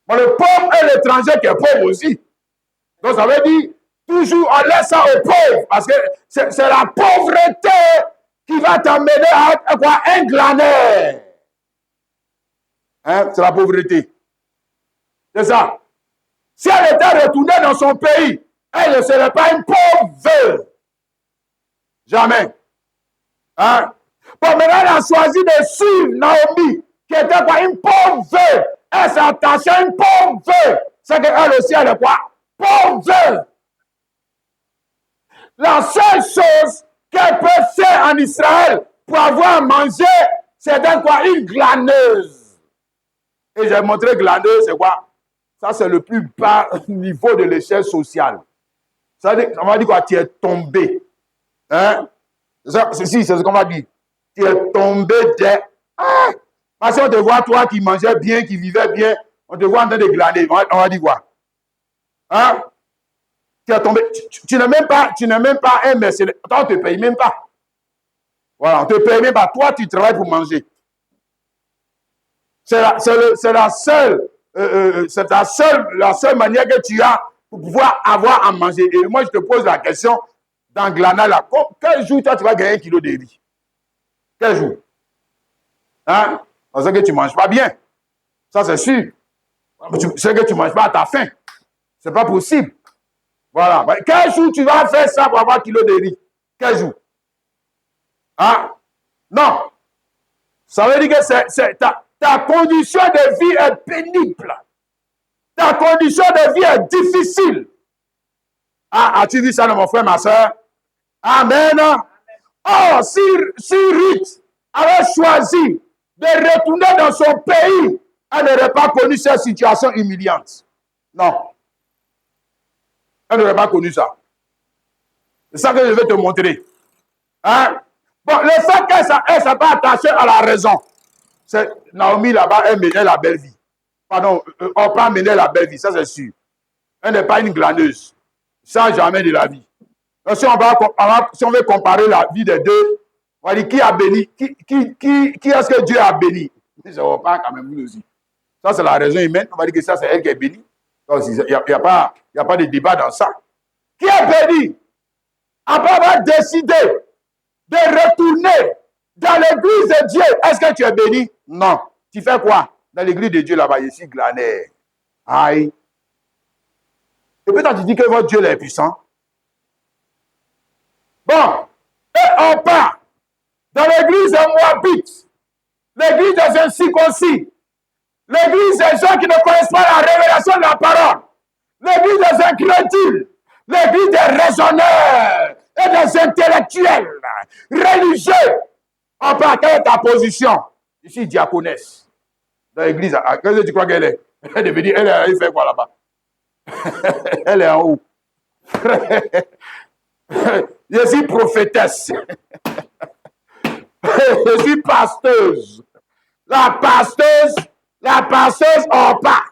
Bon, le pauvre et l'étranger qui est pauvre aussi. Donc, ça veut dire, toujours on laisse ça aux pauvres. Parce que c'est la pauvreté qui va t'amener à quoi? Un glaneur. Hein? C'est la pauvreté. C'est ça. Si elle était retournée dans son pays, elle ne serait pas une pauvre. Jamais. Hein? Bon, maintenant, elle a choisi de suivre Naomi, qui était quoi? Une pauvre. Elle s'est attachée à une pauvre. C'est qu'elle aussi, elle est quoi? Pauvre. La seule chose qu'elle peut faire en Israël pour avoir à manger, c'est d'être quoi? Une glaneuse. Et j'ai montré glaneuse, c'est quoi? Ça, c'est le plus bas niveau de l'échelle sociale. Ça va dire quoi? Tu es tombé. Hein? C'est ce qu'on va dire. Tu es tombé de... Ah! Parce qu'on te voit, toi, qui mangeais bien, qui vivais bien, on te voit en train de glaner. On va dire quoi? Hein? Tu es tombé. Tu n'es même pas un mercenaire. Toi, on ne te paye même pas. Voilà, on ne te paye même pas. Toi, tu travailles pour manger. C'est la seule manière que tu as pour pouvoir avoir à manger. Et moi, je te pose la question, dans Glana, là, quel jour toi, tu vas gagner 1 kilo de riz? Quel jour? Hein? Parce que tu ne manges pas bien. Ça, c'est sûr. C'est que tu ne manges pas à ta faim. Ce n'est pas possible. Voilà. Quel jour tu vas faire ça pour avoir 1 kilo de riz? Quel jour? Hein? Non. Ça veut dire que ta condition de vie est pénible. Ta condition de vie est difficile. Ah, as-tu dit ça, mon frère, ma soeur? Amen. Oh, si Ruth avait choisi de retourner dans son pays, elle n'aurait pas connu cette situation humiliante. Non. Elle n'aurait pas connu ça. C'est ça que je vais te montrer. Hein? Bon, le fait qu'elle ne s'est pas attachée à la raison, c'est Naomi là-bas, elle menait la belle vie. Pardon, on peut mener la belle vie, ça c'est sûr. Elle n'est pas une glaneuse. Ça, jamais de la vie. Donc, si on veut comparer la vie des deux, on va dire qui a béni, qui est-ce que Dieu a béni? Je ne vois pas quand même vous aussi. Ça, c'est la raison humaine. On va dire que ça, c'est elle qui est bénie. Donc, il n'y a pas de débat dans ça. Qui est béni? Après avoir décidé de retourner dans l'église de Dieu, est-ce que tu es béni? Non. Tu fais quoi? Dans l'église de Dieu, là-bas, je suis glané. Aïe. Et peut-être tu dis que votre Dieu est puissant. Bon. Et on part dans l'église de Moabite, l'église des incirconcis, l'église des gens qui ne connaissent pas la révélation de la parole, l'église des incrédules, l'église des raisonneurs et des intellectuels religieux. On part, quelle est ta position? Je suis diaconesse. Dans l'église, qu'est-ce que tu crois qu'elle est? Elle devait dire, elle fait quoi là-bas? Elle est en haut. Je suis prophétesse. Je suis pasteuse. La pasteuse en pas,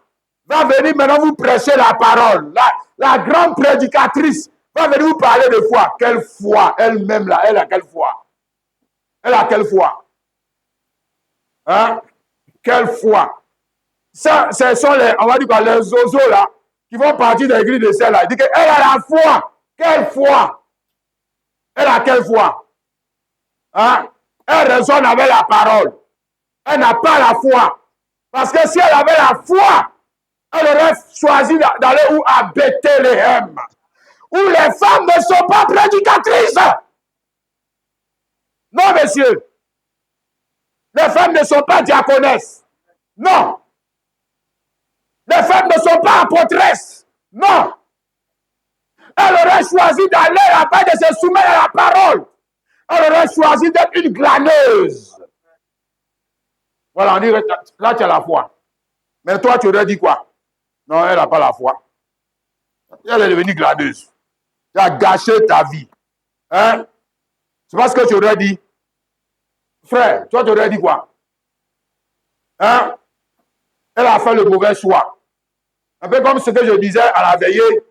va venir maintenant vous prêcher la parole. La grande prédicatrice va venir vous parler de foi. Quelle foi? Elle-même là, elle a quelle foi? Elle a quelle foi? Hein? Quelle foi! Ça, ce sont les, on va dire quoi, les oiseaux là, qui vont partir des grilles de sel là. Il dit qu'elle a la foi. Quelle foi! Elle a quelle foi? Hein? Elle raisonne avec la parole. Elle n'a pas la foi. Parce que si elle avait la foi, elle aurait choisi d'aller où? À Bethléem. Où les femmes ne sont pas prédicatrices. Non, messieurs. Les femmes ne sont pas diaconesses. Non. Les femmes ne sont pas apôtresses. Non. Elle aurait choisi d'aller là-bas, de se soumettre à la parole. Elle aurait choisi d'être une glaneuse. Voilà, on dit, là, tu as la foi. Mais toi, tu aurais dit quoi? Non, elle n'a pas la foi. Elle est devenue glaneuse. Tu as gâché ta vie. Hein? C'est pas ce que tu aurais dit. Frère, toi, tu aurais dit quoi? Hein? Elle a fait le mauvais choix. Un peu comme ce que je disais à la veillée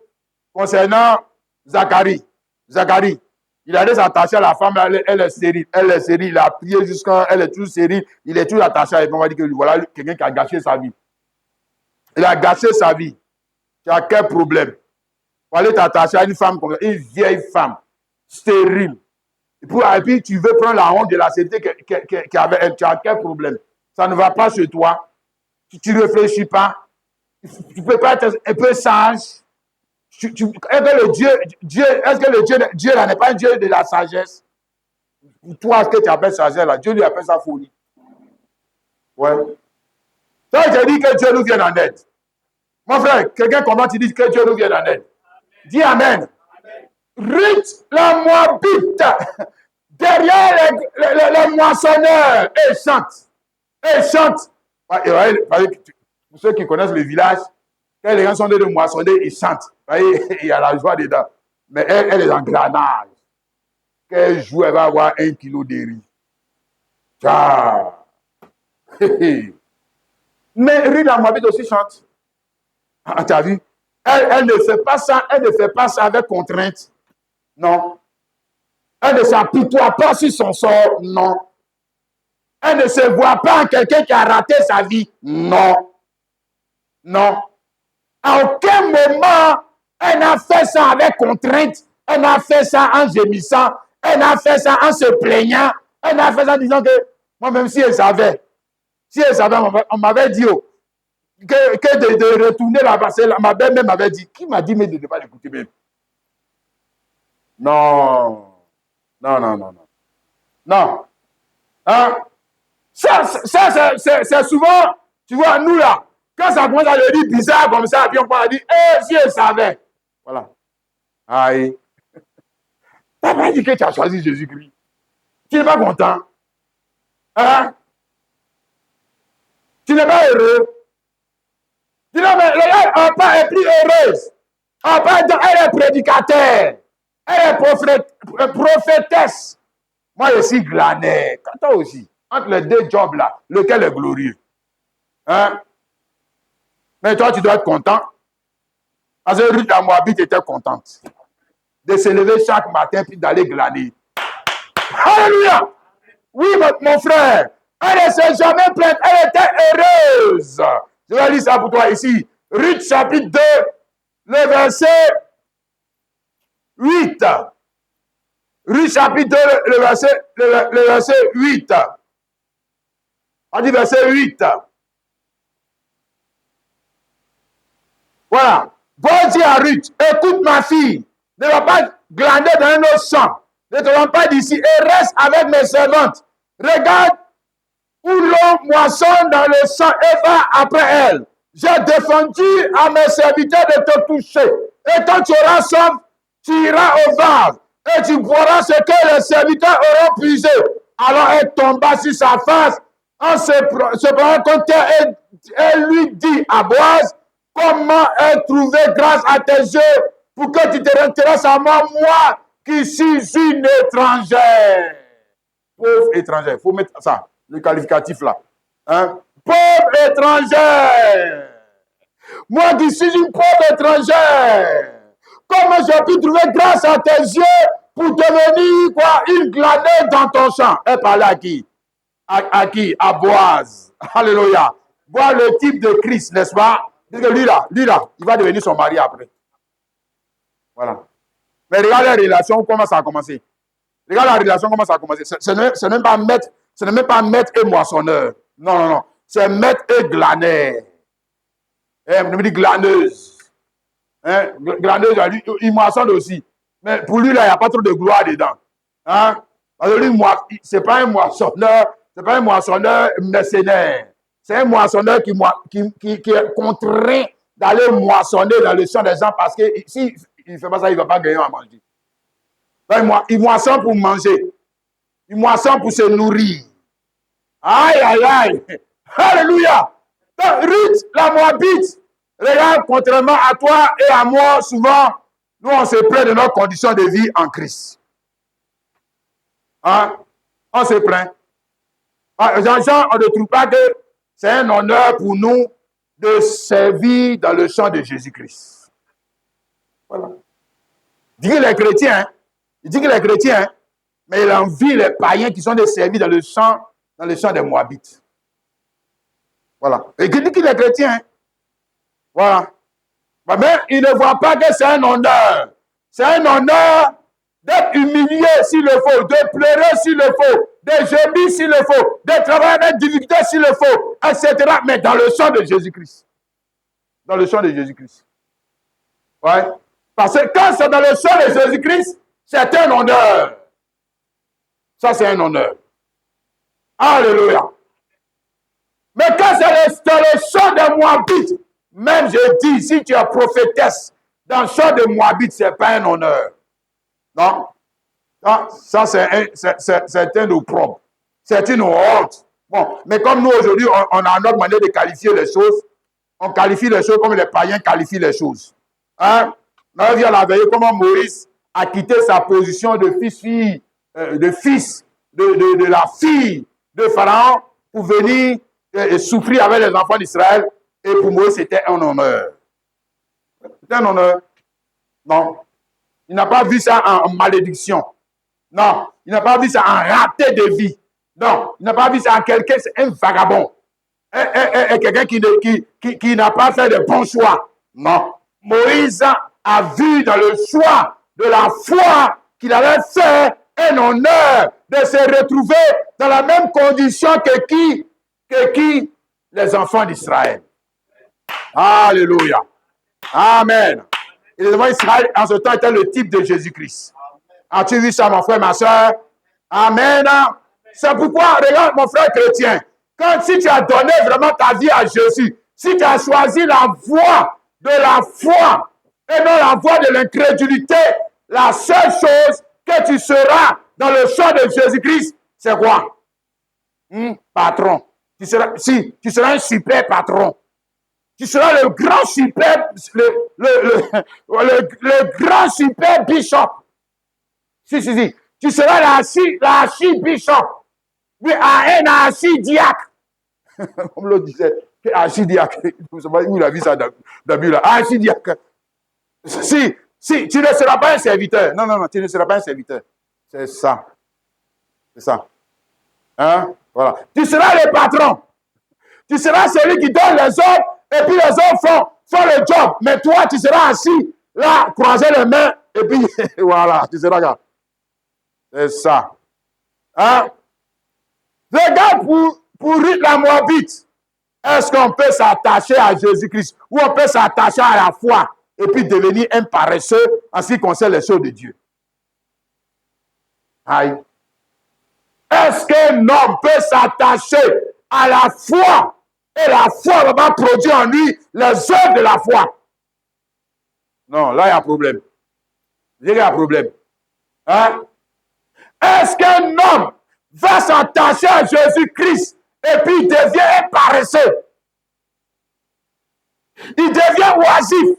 concernant Zacharie. Zacharie, il allait s'attacher à la femme, elle est stérile. Elle est stérile, il a prié jusqu'à elle est toujours stérile. Il est toujours attaché à elle. On va dire que voilà quelqu'un qui a gâché sa vie. Il a gâché sa vie. Tu as quel problème? Pour aller t'attacher à une femme comme ça, une vieille femme, stérile. Et puis tu veux prendre la honte de la stérilité qu'avait elle. Tu as quel problème? Ça ne va pas chez toi. Tu ne réfléchis pas. Tu ne peux pas être un peu sage. Est-ce que le Dieu là n'est pas un Dieu de la sagesse? Pour toi, ce que tu appelles sagesse là, Dieu lui appelle ça folie. Ouais. Donc, je dis que Dieu nous vienne en aide. Mon frère, quelqu'un comment tu dis que Dieu nous vienne en aide? Dis Amen. Ruth, la Moabite, derrière les moissonneurs, elle chante. Elle chante. Pour ceux qui connaissent le village, quand les gens sont de moissonner, ils chantent. Il y a la joie dedans. Mais elle est en granage. Quand elle joue, elle va avoir 1 kilo de riz. Ah. Mais Ruth, la Moabite aussi chante. Ah, tu as vu? Elle ne fait pas ça, elle ne fait pas ça avec contrainte. Non. Elle ne s'apitoie pas sur son sort. Non. Elle ne se voit pas en quelqu'un qui a raté sa vie. Non. Non. À aucun moment, elle n'a fait ça avec contrainte. Elle n'a fait ça en gémissant. Elle n'a fait ça en se plaignant. Elle n'a fait ça en disant que, moi-même, si elle savait, on m'avait dit que de retourner là-bas, ma belle-mère m'avait dit, qui m'a dit, mais de ne pas l'écouter même. Non. Non, non, non, non. Non. Hein? Ça c'est souvent, tu vois, nous là, quand ça commence à devenir bizarre comme ça, puis on va dire, si elle savait. Voilà. Aïe. Tu n'as pas dit que tu as choisi Jésus-Christ. Tu n'es pas content. Hein? Tu n'es pas heureux. Tu n'es pas, elle n'est plus heureuse. Elle est prédicateur. Elle est prophétesse. Moi, je suis glané. Toi aussi. Entre les deux jobs là, lequel est glorieux? Hein? Mais toi, tu dois être content. Parce que Ruth la Moabite était contente de se lever chaque matin puis d'aller glaner. Alléluia! Oui, mon frère. Elle ne s'est jamais plainte. Elle était heureuse. Je vais lire ça pour toi ici. Ruth chapitre 2, le verset 8. Ruth chapitre 2, le verset 8. On dit verset 8. Voilà. Bon dit à Ruth, écoute ma fille, ne va pas glaner dans un autre champ. Ne te rends pas d'ici et reste avec mes servantes. Regarde où l'on moissonne dans le champ et va après elle. J'ai défendu à mes serviteurs de te toucher. Et quand tu auras soif, tu iras au vase et tu boiras ce que les serviteurs auront puisé. Alors elle tomba sur sa face en se prenant contre terre et elle lui dit à Boaz, comment ai-je trouvé grâce à tes yeux pour que tu te intéresses à moi, moi qui suis une étrangère. Pauvre étrangère. Il faut mettre ça, le qualificatif là. Hein? Pauvre étrangère. Moi qui suis une pauvre étrangère. Comment j'ai pu trouver grâce à tes yeux pour devenir quoi, une glanée dans ton champ? Elle parlait à qui? À qui? À Boaz. Alléluia. Voir le type de Christ, n'est-ce pas? Parce que lui là, il va devenir son mari après. Voilà. Mais regarde la relation, comment ça a commencé. Regarde la relation, comment ça a commencé. Ce n'est même pas maître et moissonneur. Non, non, non. C'est maître et glaneur. On me dit glaneuse. Hein? Glaneuse, il moissonne aussi. Mais pour lui, là, il n'y a pas trop de gloire dedans. Hein? Parce que lui, ce n'est pas un moissonneur mercenaire. C'est un moissonneur qui est contraint d'aller moissonner dans le champ des gens parce que s'il ne fait pas ça, il ne va pas gagner à manger. Donc, il moissonne pour manger. Il moissonne pour se nourrir. Aïe, aïe, aïe. Alléluia. Donc, Ruth, la Moabite, regarde, contrairement à toi et à moi, souvent, nous, on se plaint de notre condition de vie en Christ. Hein? On se plaint. Jean, on ne trouve pas que c'est un honneur pour nous de servir dans le champ de Jésus-Christ. Voilà. Il dit qu'il est chrétien, hein? Il dit qu'il est chrétien, hein? Mais il envie les païens qui sont des servis dans le champ des Moabites. Voilà. Et il dit qu'il est chrétien, hein? Voilà. Mais il ne voit pas que c'est un honneur. C'est un honneur d'être humilié s'il le faut, de pleurer s'il le faut, de gémir s'il le faut, de travailler avec difficulté s'il le faut, etc. Mais dans le sang de Jésus-Christ. Dans le sang de Jésus-Christ. Ouais. Parce que quand c'est dans le sang de Jésus-Christ, c'est un honneur. Ça, c'est un honneur. Alléluia. Mais quand c'est dans le sang de Moabite, même je dis, si tu es prophétesse, dans le champ de Moabite, ce n'est pas un honneur. Non? Ça, c'est un opprobre. C'est une honte. Bon, mais comme nous, aujourd'hui, on a notre manière de qualifier les choses. On qualifie les choses comme les païens qualifient les choses. Hein? On a vu à la veille comment Moïse a quitté sa position de fils de la fille de Pharaon pour venir et souffrir avec les enfants d'Israël. Et pour Moïse, c'était un honneur. C'était un honneur. Non. Il n'a pas vu ça en malédiction. Non. Il n'a pas vu ça en raté de vie. Non. Il n'a pas vu ça en quelqu'un, c'est un vagabond. Et quelqu'un qui n'a pas fait de bons choix. Non. Moïse a vu dans le choix de la foi qu'il avait fait un honneur de se retrouver dans la même condition que qui? Les enfants d'Israël. Alléluia. Amen. Et les enfants d'Israël, en ce temps, étaient le type de Jésus-Christ. As-tu vu ça, mon frère, ma soeur? Amen. C'est pourquoi, regarde, mon frère chrétien, si tu as donné vraiment ta vie à Jésus, si tu as choisi la voie de la foi et non la voie de l'incrédulité, la seule chose que tu seras dans le champ de Jésus-Christ, c'est quoi? Patron. Tu seras un super patron. Tu seras le grand super, le grand super bishop. Si. Tu seras l'archi-bishop. Oui, un archidiacre. Comme l'autre disait, archidiacre. Vous savez où il a vu ça dans la Bible? Archidiacre. Si, tu ne seras pas un serviteur. Non, tu ne seras pas un serviteur. C'est ça. C'est ça. Hein? Voilà. Tu seras le patron. Tu seras celui qui donne les ordres et puis les autres font le job. Mais toi, tu seras assis là, croiser les mains et puis voilà, tu seras là. C'est ça. Hein? Regarde pour la Moabite. Est-ce qu'on peut s'attacher à Jésus-Christ ou on peut s'attacher à la foi et puis devenir un paresseux en ce qui concerne les choses de Dieu? Aïe. Est-ce qu'un homme peut s'attacher à la foi et la foi va produire en lui les œuvres de la foi? Non, là il y a un problème. Il y a un problème. Hein? Est-ce qu'un homme va s'attacher à Jésus-Christ et puis il devient un paresseux? Il devient oisif.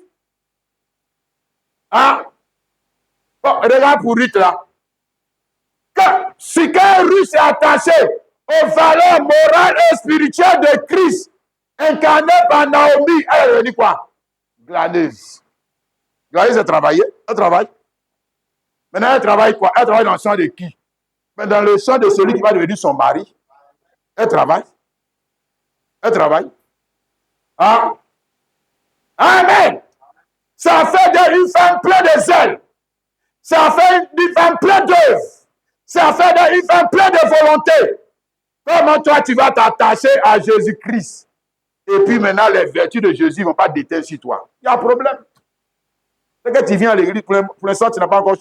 Hein? Bon, regarde pour Ruth là. Si qu'un Russe est attaché aux valeurs morales et spirituelles de Christ, incarné par Naomi, elle dit quoi? Glaneuse. Glaneuse, elle travaille. Elle travaille. Maintenant, elle travaille quoi? Elle travaille dans le champ de qui? Mais dans le champ de celui qui va devenir son mari. Elle travaille. Elle travaille. Ah. Amen. Ça fait d'une femme pleine de zèle. Ça fait d'une femme pleine d'œuvre. Ça fait d'une femme pleine de volonté. Comment toi, tu vas t'attacher à Jésus-Christ? Et puis maintenant, les vertus de Jésus ne vont pas déteindre sur toi. Il y a un problème. C'est que tu viens à l'église, pour l'instant, tu n'as pas encore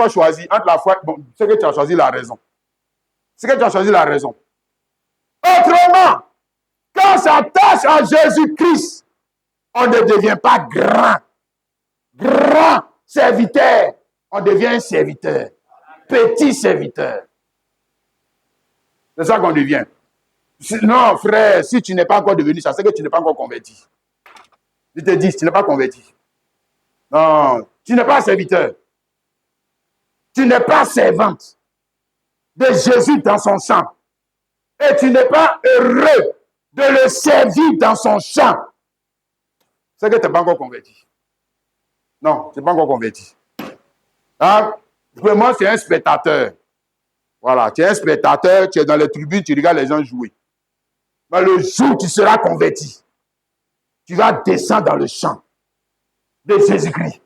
choisi entre la foi. Bon, c'est que tu as choisi la raison. C'est que tu as choisi la raison. Autrement, quand on s'attache à Jésus-Christ, on ne devient pas grand serviteur. On devient un serviteur. Petit serviteur. C'est ça qu'on devient. Non, frère, si tu n'es pas encore devenu ça, c'est que tu n'es pas encore converti. Je te dis, tu n'es pas converti. Non, tu n'es pas serviteur. Tu n'es pas servante de Jésus dans son sang. Et tu n'es pas heureux de le servir dans son champ. C'est que tu n'es pas encore converti. Non, tu n'es pas encore converti. Hein? Vraiment, c'est un spectateur. Voilà, tu es un spectateur, tu es dans les tribunes, tu regardes les gens jouer. Mais le jour où tu seras converti, tu vas descendre dans le champ de Jésus-Christ.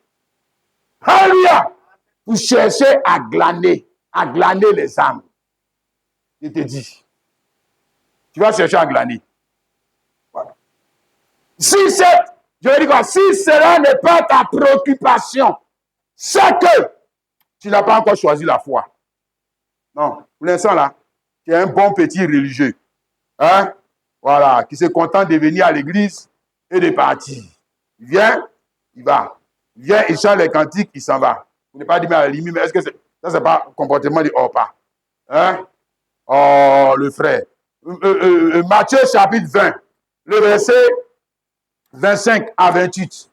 Alléluia! Pour chercher à glaner les âmes. Je te dis. Tu vas chercher à glaner. Voilà. Si cela n'est pas ta préoccupation, c'est que tu n'as pas encore choisi la foi. Non, pour l'instant là, tu es un bon petit religieux. Hein? Voilà, qui se contente de venir à l'église et de partir. Il vient, il va. Il vient, il chante les cantiques, il s'en va. Vous n'êtes pas dit, mais à la limite, mais est-ce que ça, c'est pas comportement de hors pas? Hein? Oh, le frère. Matthieu chapitre 20, le verset 25 à 28.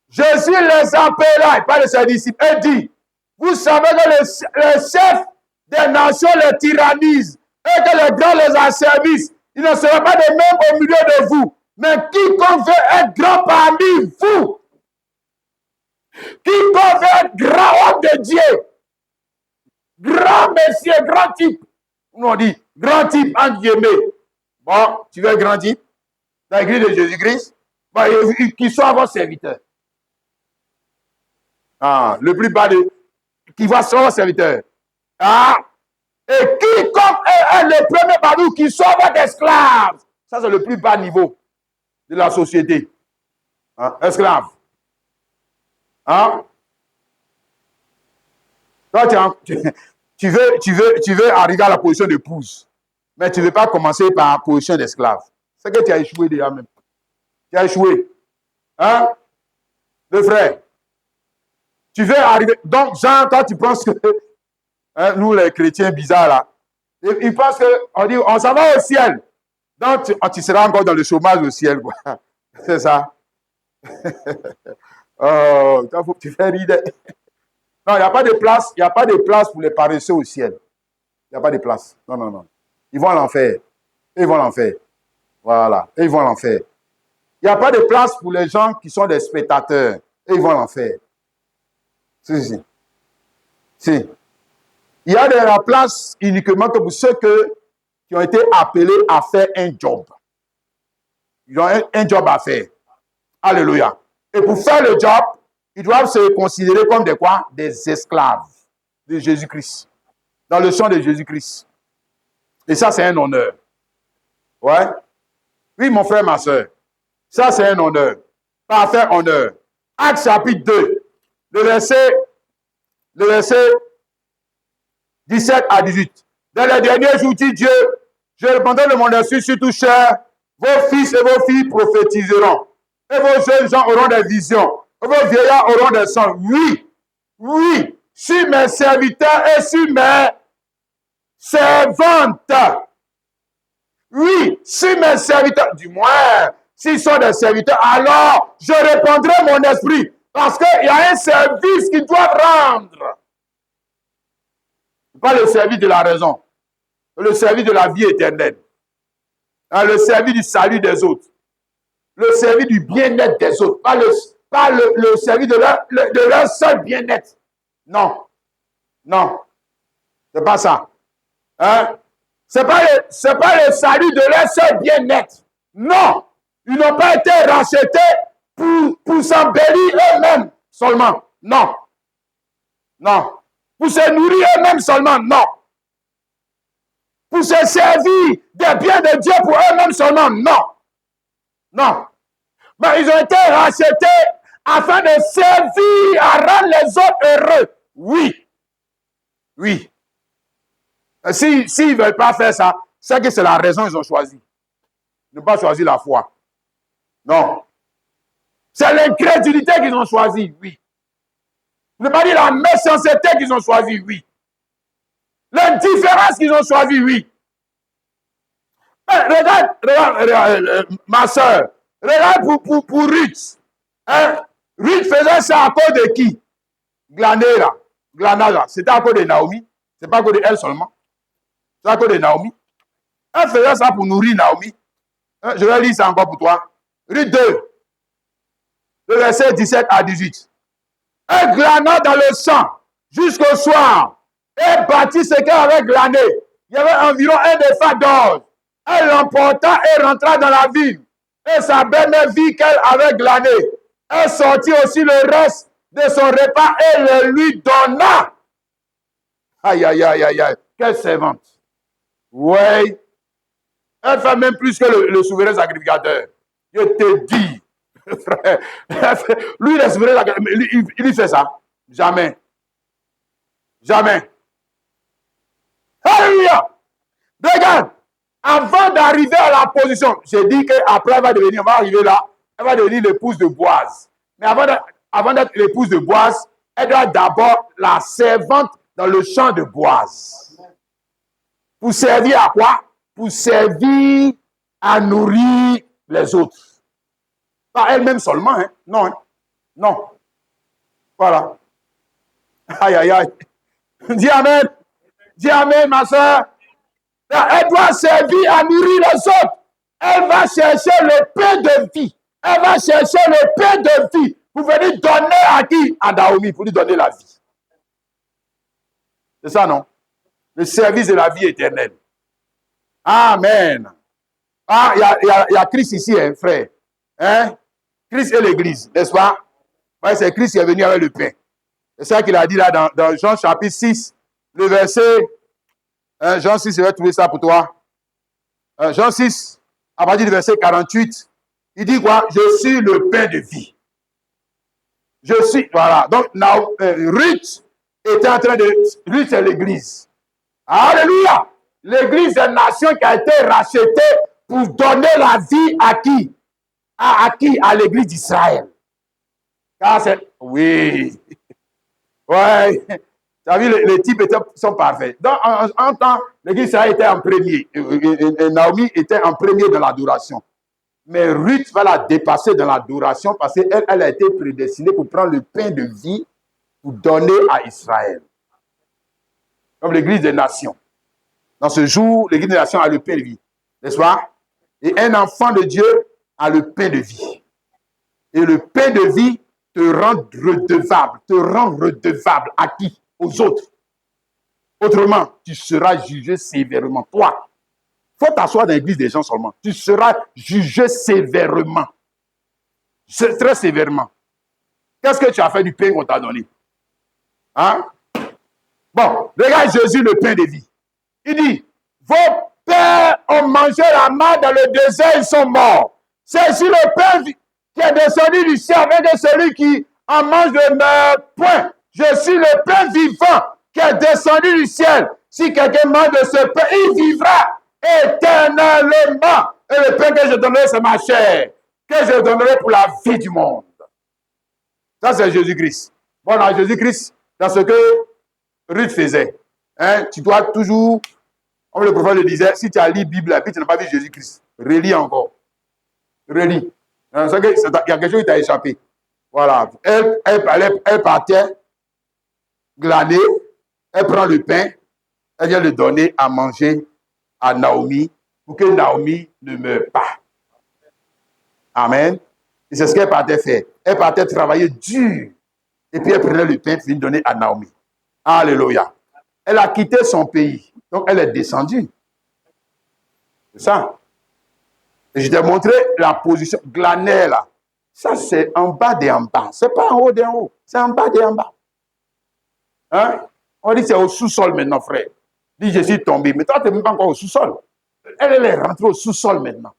Jésus les appela, il parle de ses disciples, et dit, vous savez que les chefs des nations les tyrannisent et que les grands les asservissent. Il ne sera pas de même au milieu de vous. Mais quiconque veut être grand parmi vous, quiconque veut être grand homme de Dieu, grand monsieur, grand type, on dit grand type entre guillemets. Bon, tu veux être grand type dans l'église de Jésus-Christ, bon, qu'il soit votre serviteur. Ah, le plus bas qui va être votre serviteur. Ah, et quiconque est le premier parmi vous, qui soit votre esclave. Ça, c'est le plus bas niveau de la société. Hein? Esclave. Hein? Toi, tu veux arriver à la position d'épouse, mais tu ne veux pas commencer par la position d'esclave. C'est que tu as échoué déjà même. Tu as échoué. Hein? Le frère. Tu veux arriver. Donc, Jean, quand tu penses que hein, nous, les chrétiens bizarres, là, ils pensent qu'on dit, on s'en va au ciel. Donc, tu seras encore dans le chômage au ciel, quoi. C'est ça. Oh, faut que tu fais rire. Non, il n'y a pas de place. Il n'y a pas de place pour les paresseux au ciel. Il n'y a pas de place. Non, non, non. Ils vont à l'enfer. Ils vont à l'enfer. Voilà. Ils vont à l'enfer. Il n'y a pas de place pour les gens qui sont des spectateurs. Ils vont à l'enfer. Si. Il y a de la place uniquement que pour ceux qui ont été appelés à faire un job. Ils ont un job à faire. Alléluia. Et pour faire le job, ils doivent se considérer comme des quoi? Des esclaves de Jésus-Christ. Dans le sang de Jésus-Christ. Et ça, c'est un honneur. Ouais. Oui, mon frère, ma soeur. Ça, c'est un honneur. Parfait honneur. Acte chapitre 2. Le verset 17 à 18. Dans les derniers jours, dit Dieu, je répandrai de mon esprit sur tout chair. Vos fils et vos filles prophétiseront. Et vos jeunes gens auront des visions. Et vos vieillards auront des songes. Oui, sur mes serviteurs et sur mes servantes. Oui, sur mes serviteurs. Du moins, s'ils sont des serviteurs, alors je répandrai mon esprit. Parce qu'il y a un service qu'ils doivent rendre. Pas le service de la raison. Le service de la vie éternelle. Le service du salut des autres. Le service du bien-être des autres. Pas le service de leur seul bien-être. Non. C'est pas ça. Hein? C'est pas le salut de leur seul bien-être. Non. Ils n'ont pas été rachetés pour s'embellir eux-mêmes seulement. Non. Non. Pour se nourrir eux-mêmes seulement. Non. Pour se servir des biens de Dieu pour eux-mêmes seulement. Non. Non. Mais ils ont été rachetés afin de servir à rendre les autres heureux. Oui. Oui. S'ils ne veulent pas faire ça, c'est que c'est la raison qu'ils ont choisi. Ils n'ont pas choisi la foi. Non. C'est l'incrédulité qu'ils ont choisi, oui. Ne pas dire la méchanceté qu'ils ont choisi, oui. L'indifférence qu'ils ont choisi, oui. Mais regarde, ma soeur, regarde pour Ruth. Hein? Ruth faisait ça à cause de qui? Glanera. C'était à cause de Naomi. C'est pas à cause d'elle seulement. C'est à cause de Naomi. Elle faisait ça pour nourrir Naomi. Je vais lire ça encore pour toi. Ruth 2, le verset 17 à 18. Elle glana dans le champ jusqu'au soir et bâtit ce qu'elle avait glané. Il y avait environ un defa d'or. Elle l'emporta et rentra dans la ville. Et sa belle-mère vit qu'elle avait glané. Elle sortit aussi le reste de son repas et le lui donna. Aïe, aïe, aïe, aïe, aïe. Quelle servante. Oui. Elle fait même plus que le souverain sacrificateur. Je te dis, frère. Lui, le souverain sacrificateur, il fait ça. Jamais. Jamais. Alléluia. Regarde. Avant d'arriver à la position, j'ai dit qu'après, elle va devenir, on va arriver là, elle va devenir l'épouse de Boaz. Mais avant d'être l'épouse de Boaz, elle doit d'abord la servante dans le champ de Boaz. Pour servir à quoi? Pour servir à nourrir les autres. Pas elle-même seulement, hein? Non, hein? Non. Voilà. Aïe, aïe, aïe. Dis amen. Dis amen, ma soeur. Elle doit servir à nourrir les autres. Elle va chercher le pain de vie. Elle va chercher le pain de vie pour venir donner à qui? À Naomi, pour lui donner la vie. C'est ça, non? Le service de la vie éternelle. Amen. Ah, il y a Christ ici, hein, frère. Hein? Christ et l'Église, n'est-ce pas? Ouais, c'est Christ qui est venu avec le pain. C'est ça qu'il a dit là dans Jean chapitre 6, le verset... Jean 6, je vais trouver ça pour toi. Jean 6, à partir du verset 48, il dit quoi? Je suis le pain de vie. Je suis, voilà. Donc, Ruth était en train de... Ruth, c'est l'église. Alléluia! L'église des nations qui a été rachetée pour donner la vie à qui? À qui? À l'église d'Israël. Car c'est... Oui. Ouais. Tu as vu, les types sont parfaits. Donc, en temps, l'église d'Israël était en premier. Et Naomi était en premier dans l'adoration. Mais Ruth va la dépasser dans l'adoration parce qu'elle a été prédestinée pour prendre le pain de vie pour donner à Israël. Comme l'église des nations. Dans ce jour, l'église des nations a le pain de vie. N'est-ce pas? Et un enfant de Dieu a le pain de vie. Et le pain de vie te rend redevable. À qui? Aux autres. Autrement, tu seras jugé sévèrement. Toi, il faut t'asseoir dans l'église des gens seulement. Tu seras jugé sévèrement. Très sévèrement. Qu'est-ce que tu as fait du pain qu'on t'a donné? Hein? Bon, regarde Jésus, le pain de vie. Il dit, vos pères ont mangé la manne dans le désert, ils sont morts. C'est sur le pain qui est descendu du ciel avec celui qui en mange de mes poings. Je suis le pain vivant qui est descendu du ciel. Si quelqu'un mange de ce pain, il vivra éternellement. Et le pain que je donnerai, c'est ma chair, que je donnerai pour la vie du monde. Ça, c'est Jésus-Christ. Voilà, Jésus-Christ, dans ce que Ruth faisait. Hein, tu dois toujours, comme le prophète le disait, si tu as lu la Bible, puis tu n'as pas vu Jésus-Christ, relis encore. Relis. Il y a quelque chose qui t'a échappé. Voilà. Elle partait glaner, elle prend le pain, elle vient le donner à manger à Naomi pour que Naomi ne meure pas. Amen. Et c'est ce qu'elle partait faire. Elle partait travailler dur. Et puis elle prenait le pain pour le donner à Naomi. Alléluia. Elle a quitté son pays. Donc elle est descendue. C'est ça. Et je t'ai montré la position glanaire là. Ça, c'est en bas des en bas. C'est pas en haut des en haut. C'est en bas des en bas. Hein? On dit c'est au sous-sol maintenant, frère. Dis, je suis tombé. Mais toi, tu n'es même pas encore au sous-sol. Elle est rentrée au sous-sol maintenant.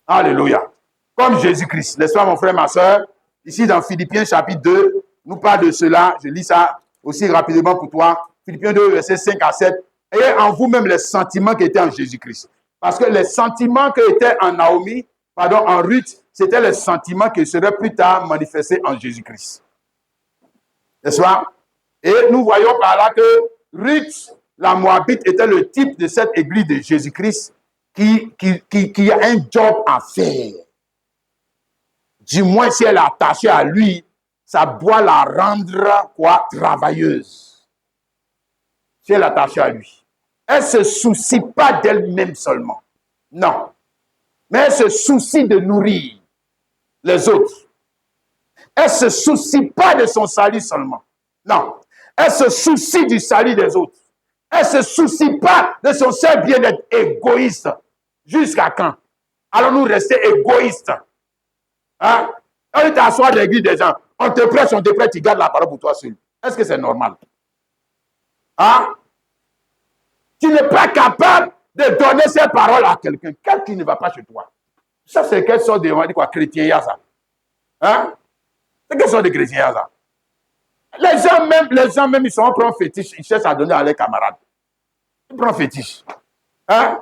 Alléluia. Comme Jésus-Christ. N'est-ce pas, mon frère, ma soeur? Ici, dans Philippiens chapitre 2, nous parle de cela. Je lis ça aussi rapidement pour toi. Philippiens 2, versets 5 à 7. Ayez en vous-même les sentiments qui étaient en Jésus-Christ. Parce que les sentiments qui étaient en Naomi, en Ruth, c'était les sentiments qui seraient plus tard manifestés en Jésus-Christ. N'est-ce pas? Et nous voyons par là que Ruth, la Moabite, était le type de cette église de Jésus-Christ qui a un job à faire. Du moins, si elle est attachée à lui, ça doit la rendre quoi? Travailleuse. Si elle est attachée à lui. Elle ne se soucie pas d'elle-même seulement. Non. Mais elle se soucie de nourrir les autres. Elle ne se soucie pas de son salut seulement. Non. Elle se soucie du salut des autres. Elle ne se soucie pas de son seul bien-être égoïste. Jusqu'à quand? Allons-nous rester égoïstes? Hein? On t'assoit dans l'église des gens. On te prêche, tu gardes la parole pour toi seul. Est-ce que c'est normal? Hein? Tu n'es pas capable de donner ces paroles à quelqu'un. Quelqu'un ne va pas chez toi. Ça, c'est quelle sorte de chrétien, ça? Hein? C'est quelle sorte de chrétien, ça? Les gens même, ils sont prennent fétiche, ils cherchent à donner à leurs camarades. Ils prennent fétiche. Hein?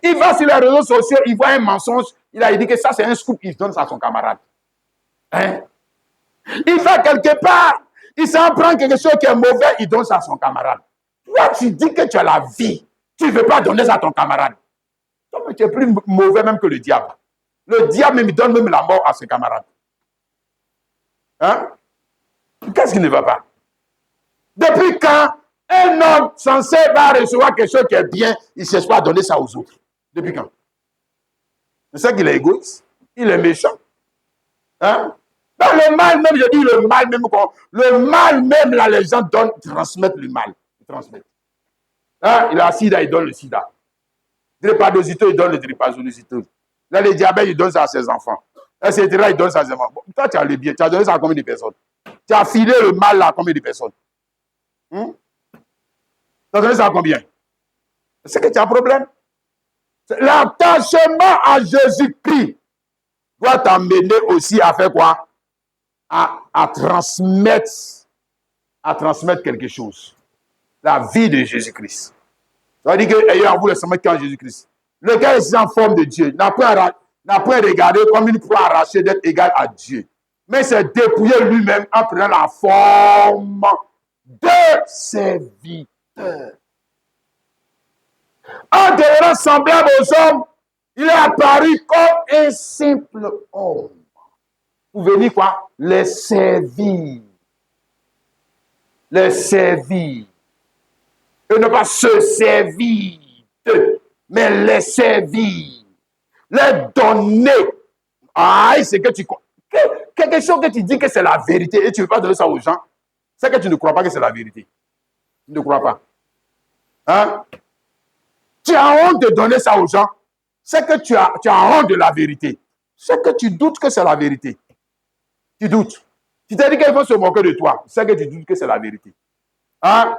Il va sur les réseaux sociaux, il voit un mensonge, il dit que ça, c'est un scoop, il donne ça à son camarade. Hein? Il va quelque part, il s'en prend quelque chose qui est mauvais, il donne ça à son camarade. Toi, tu dis que tu as la vie, tu ne veux pas donner ça à ton camarade. Toi, tu es plus mauvais même que le diable. Le diable même, il donne même la mort à ses camarades. Hein? Qu'est-ce qui ne va pas? Depuis quand un homme censé va recevoir quelque chose qui est bien, il ne cherche pas à donner ça aux autres? Depuis quand? C'est ça qu'il est égoïste. Il est méchant. Hein? Dans le mal même, je dis le mal même, là, les gens transmettent le mal. Ils transmettent. Hein? Il a sida, il donne le sida. Drépanocytose, il donne le drépanocytose. Là, le diabète, il donne ça à ses enfants. Etc. Il donne ça à ses enfants. Bon, toi, tu as le bien. Tu as donné ça à combien de personnes? Tu as filé le mal à combien de personnes? Tu as donné ça à combien? C'est que tu as un problème. L'attachement à Jésus-Christ doit t'amener aussi à faire quoi? À transmettre quelque chose. La vie de Jésus-Christ. Ça veut dire que ayez en vous le semence qui est en Jésus-Christ. Lequel est en forme de Dieu. N'a point regardé comme il peut arracher d'être égal à Dieu. Mais c'est dépouiller lui-même en prenant la forme de serviteur. En devenant semblable aux hommes, il est apparu comme un simple homme. Pour venir quoi? Les servir. Les servir. Et ne pas se servir d'eux, mais les servir. Les donner. Aïe, c'est que tu crois. Quelque chose que tu dis que c'est la vérité et tu ne veux pas donner ça aux gens, c'est que tu ne crois pas que c'est la vérité. Tu ne crois pas. Hein? Tu as honte de donner ça aux gens, c'est que tu as honte de la vérité. C'est que tu doutes que c'est la vérité. Tu doutes. Tu t'es dit qu'il faut se moquer de toi, c'est que tu doutes que c'est la vérité. Hein?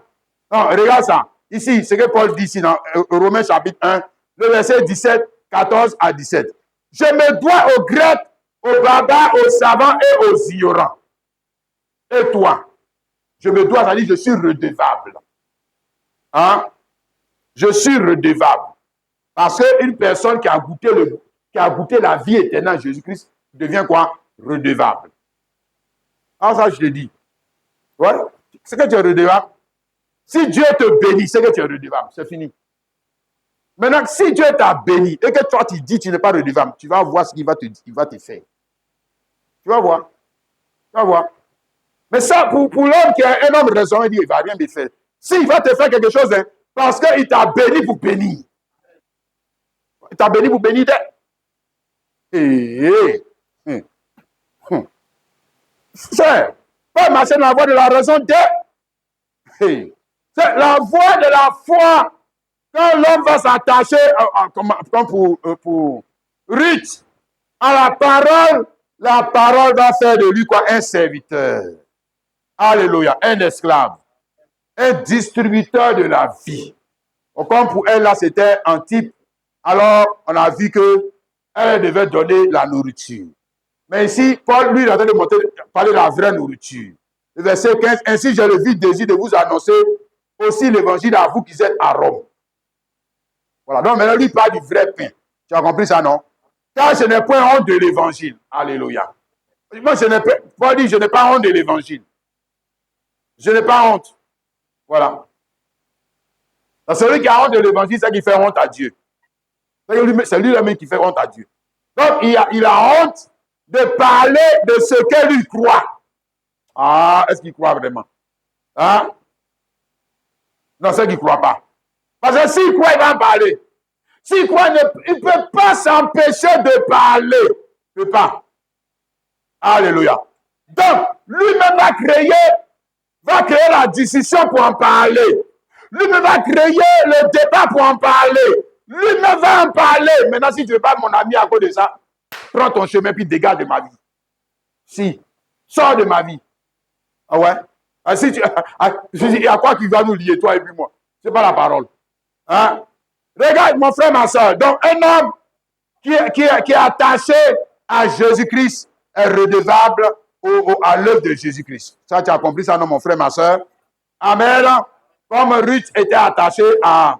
Non, regarde ça. Ici, c'est ce que Paul dit ici dans Romains chapitre 1, le verset 17, 14 à 17. Je me dois aux Grecs, aux barbares, aux savants et aux ignorants. Et toi, je me dois, c'est-à-dire je suis redevable. Hein? Je suis redevable. Parce qu'une personne qui a goûté la vie éternelle en Jésus-Christ devient quoi? Redevable. Alors ça, je te dis. Ouais? C'est que tu es redevable. Si Dieu te bénit, c'est que tu es redevable. C'est fini. Maintenant, si Dieu t'a béni et que toi, tu dis que tu n'es pas redevable, tu vas voir ce qu'il va te faire. Tu vas voir. Tu vas voir. Mais ça, pour l'homme qui a un homme raisonnable, il dit, il ne va rien me faire. S'il va te faire quelque chose, hein, parce qu'il t'a béni pour bénir. Il t'a béni pour bénir. C'est pas marcher dans la voie de la raison de. C'est la voie de la foi. quand l'homme va s'attacher, comme pour Ruth, à la parole va faire de lui quoi? Un serviteur. Alléluia. Un esclave. Un distributeur de la vie. Comme pour elle, là, c'était un type. Alors, on a vu qu'elle devait donner la nourriture. Mais ici, Paul, lui, il est en train de parler de la vraie nourriture. Le verset 15, ainsi j'ai le vif désir de vous annoncer aussi l'évangile à vous qui êtes à Rome. Voilà, donc maintenant, lui, il parle du vrai pain. Tu as compris ça, non? Car je n'ai point honte de l'évangile. Alléluia. Moi, Paul dit, je n'ai pas honte de l'évangile. Je n'ai pas honte. Voilà. Celui qui a honte de l'évangile, c'est qui fait honte à Dieu. C'est lui-même qui fait honte à Dieu. Donc, il a honte de parler de ce que lui croit. Ah, est-ce qu'il croit vraiment? Hein? Non, c'est qu'il ne croit pas. Parce que s'il croit, il va en parler. S'il croit, il ne peut pas s'empêcher de parler. Il ne peut pas. Alléluia. Donc, lui-même va créer la discussion pour en parler. Lui-même va créer le débat pour en parler. Lui-même va en parler. Maintenant, si tu ne veux pas mon ami à cause de ça, prends ton chemin puis dégage de ma vie. Si, sors de ma vie. Ah ouais? Il y a quoi qui va nous lier, toi et puis moi? Ce n'est pas la parole. Hein? Regarde, mon frère, ma soeur. Donc, un homme qui est attaché à Jésus-Christ est redevable à l'œuvre de Jésus-Christ. Ça, tu as compris ça, non, mon frère, ma soeur? Amen. Comme Ruth était attachée à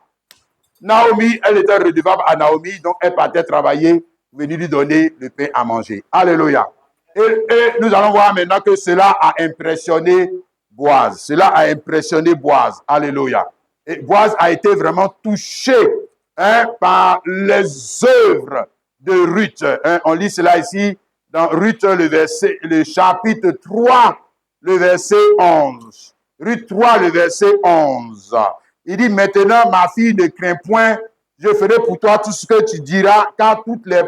Naomi, elle était redevable à Naomi, donc elle partait travailler, venir lui donner le pain à manger. Alléluia. Et nous allons voir maintenant que cela a impressionné Boaz. Cela a impressionné Boaz. Alléluia. Et Boaz a été vraiment touché par les œuvres de Ruth. On lit cela ici dans Ruth, le chapitre 3, le verset 11. Ruth 3, le verset 11. Il dit, maintenant, ma fille, ne crains point, je ferai pour toi tout ce que tu diras, car toute la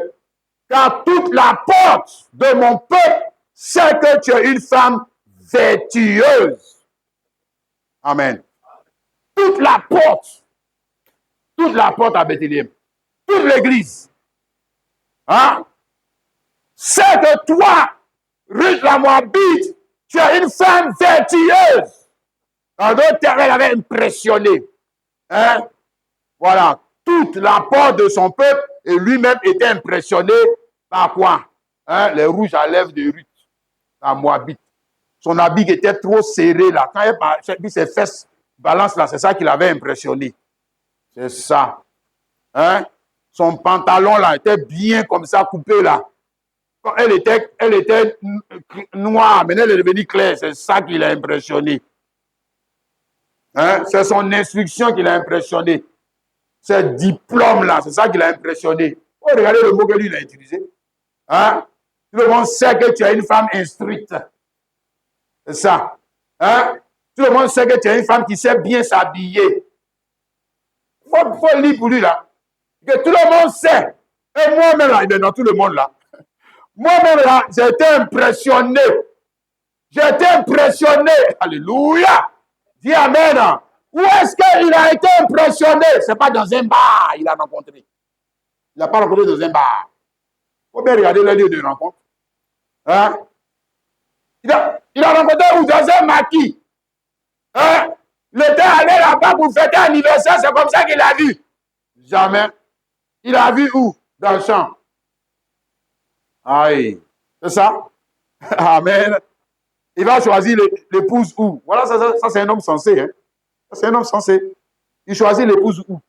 porte de mon peuple sait que tu es une femme vertueuse. Amen. Toute la porte à Bethléem, toute l'église, hein, c'est que toi, Ruth la Moabite, tu es une femme vertueuse. En d'autres termes, elle avait impressionné. Hein? Voilà, toute la porte de son peuple, et lui-même était impressionné par quoi? Hein? Les rouges à lèvres de Ruth, la Moabite. Son habit était trop serré là. Quand elle ses fesses balancent là, c'est ça qui l'avait impressionné. C'est ça. Hein? Son pantalon là était bien comme ça, coupé là. Quand elle était noire, maintenant elle est devenue claire. C'est ça qui l'a impressionné. Hein? C'est son instruction qui l'a impressionné. Ses diplômes là, c'est ça qui l'a impressionné. Oh, regardez le mot que lui a utilisé. Hein? Tout le monde sait que tu es une femme instruite. C'est ça. Hein? Tout le monde sait que tu es une femme qui sait bien s'habiller. Il faut lire pour lui là. Que tout le monde sait. Et moi-même là, il est dans tout le monde là. Moi-même là, j'ai été impressionné. J'ai été impressionné. Alléluia. Dis amen. Où est-ce qu'il a été impressionné? Ce n'est pas dans un bar il a rencontré. Il n'a pas rencontré dans un bar. Il faut bien regarder le lieu de rencontre. Hein? Il a rencontré où? Dans un maquis. Hein? Il était allé là-bas pour fêter l'anniversaire, c'est comme ça qu'il a vu. Jamais. Il a vu où? Dans le champ. Aïe. C'est ça? Amen. Il va choisir l'épouse où? Voilà, ça c'est un homme sensé. Hein? C'est un homme sensé. Il choisit l'épouse où?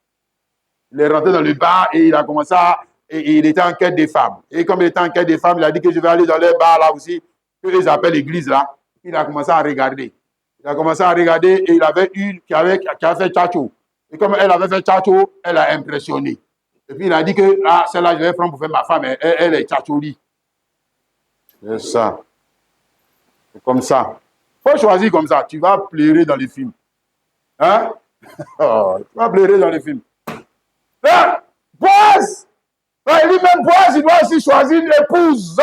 Il est rentré dans le bar et il a commencé et il était en quête des femmes. Et comme il était en quête des femmes, il a dit que je vais aller dans les bars là aussi, que ils appellent l'église là. Il a commencé à regarder. Il a commencé à regarder et il avait une qui a fait tchatcho. Et comme elle avait fait tchatcho, elle a impressionné. Et puis il a dit que celle-là, je vais prendre pour faire ma femme. Elle est tchatcholi. C'est ça. C'est comme ça. Il faut choisir comme ça. Tu vas pleurer dans les films. Hein? Oh, tu vas pleurer dans les films. Boaz! Lui-même, Boaz, il doit aussi choisir une épouse.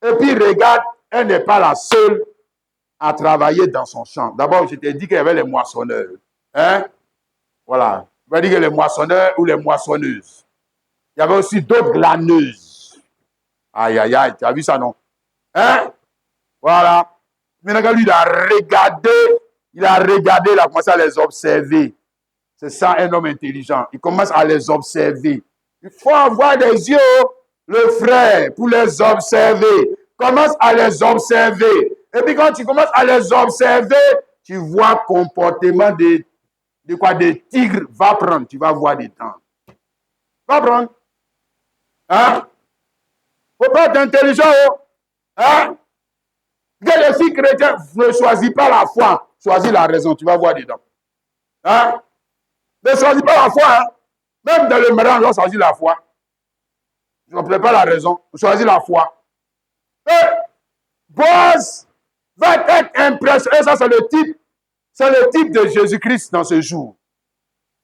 Et puis regarde, elle n'est pas la seule à travailler dans son champ. D'abord, je t'ai dit qu'il y avait les moissonneurs. Hein? Voilà. On va dire que les moissonneurs ou les moissonneuses. Il y avait aussi d'autres glaneuses. Aïe, aïe, aïe, tu as vu ça, non? Hein? Voilà. Maintenant, lui, il a regardé, il a commencé à les observer. C'est ça, un homme intelligent. Il commence à les observer. Il faut avoir des yeux, le frère, pour les observer. Commence à les observer. Et puis quand tu commences à les observer, tu vois comportement de quoi des tigres. Va prendre, tu vas voir des temps. Va prendre. Hein? Faut pas être intelligent. Hein? Les filles chrétiens ne choisis pas la foi, choisis la raison, tu vas voir dedans. Hein? Ne choisis pas la foi. Hein? Même dans le mariage, on choisit la foi. Je ne plaît pas la raison, on choisit la foi. Et Boaz va être impressionné. Et ça, c'est le type de Jésus-Christ dans ce jour.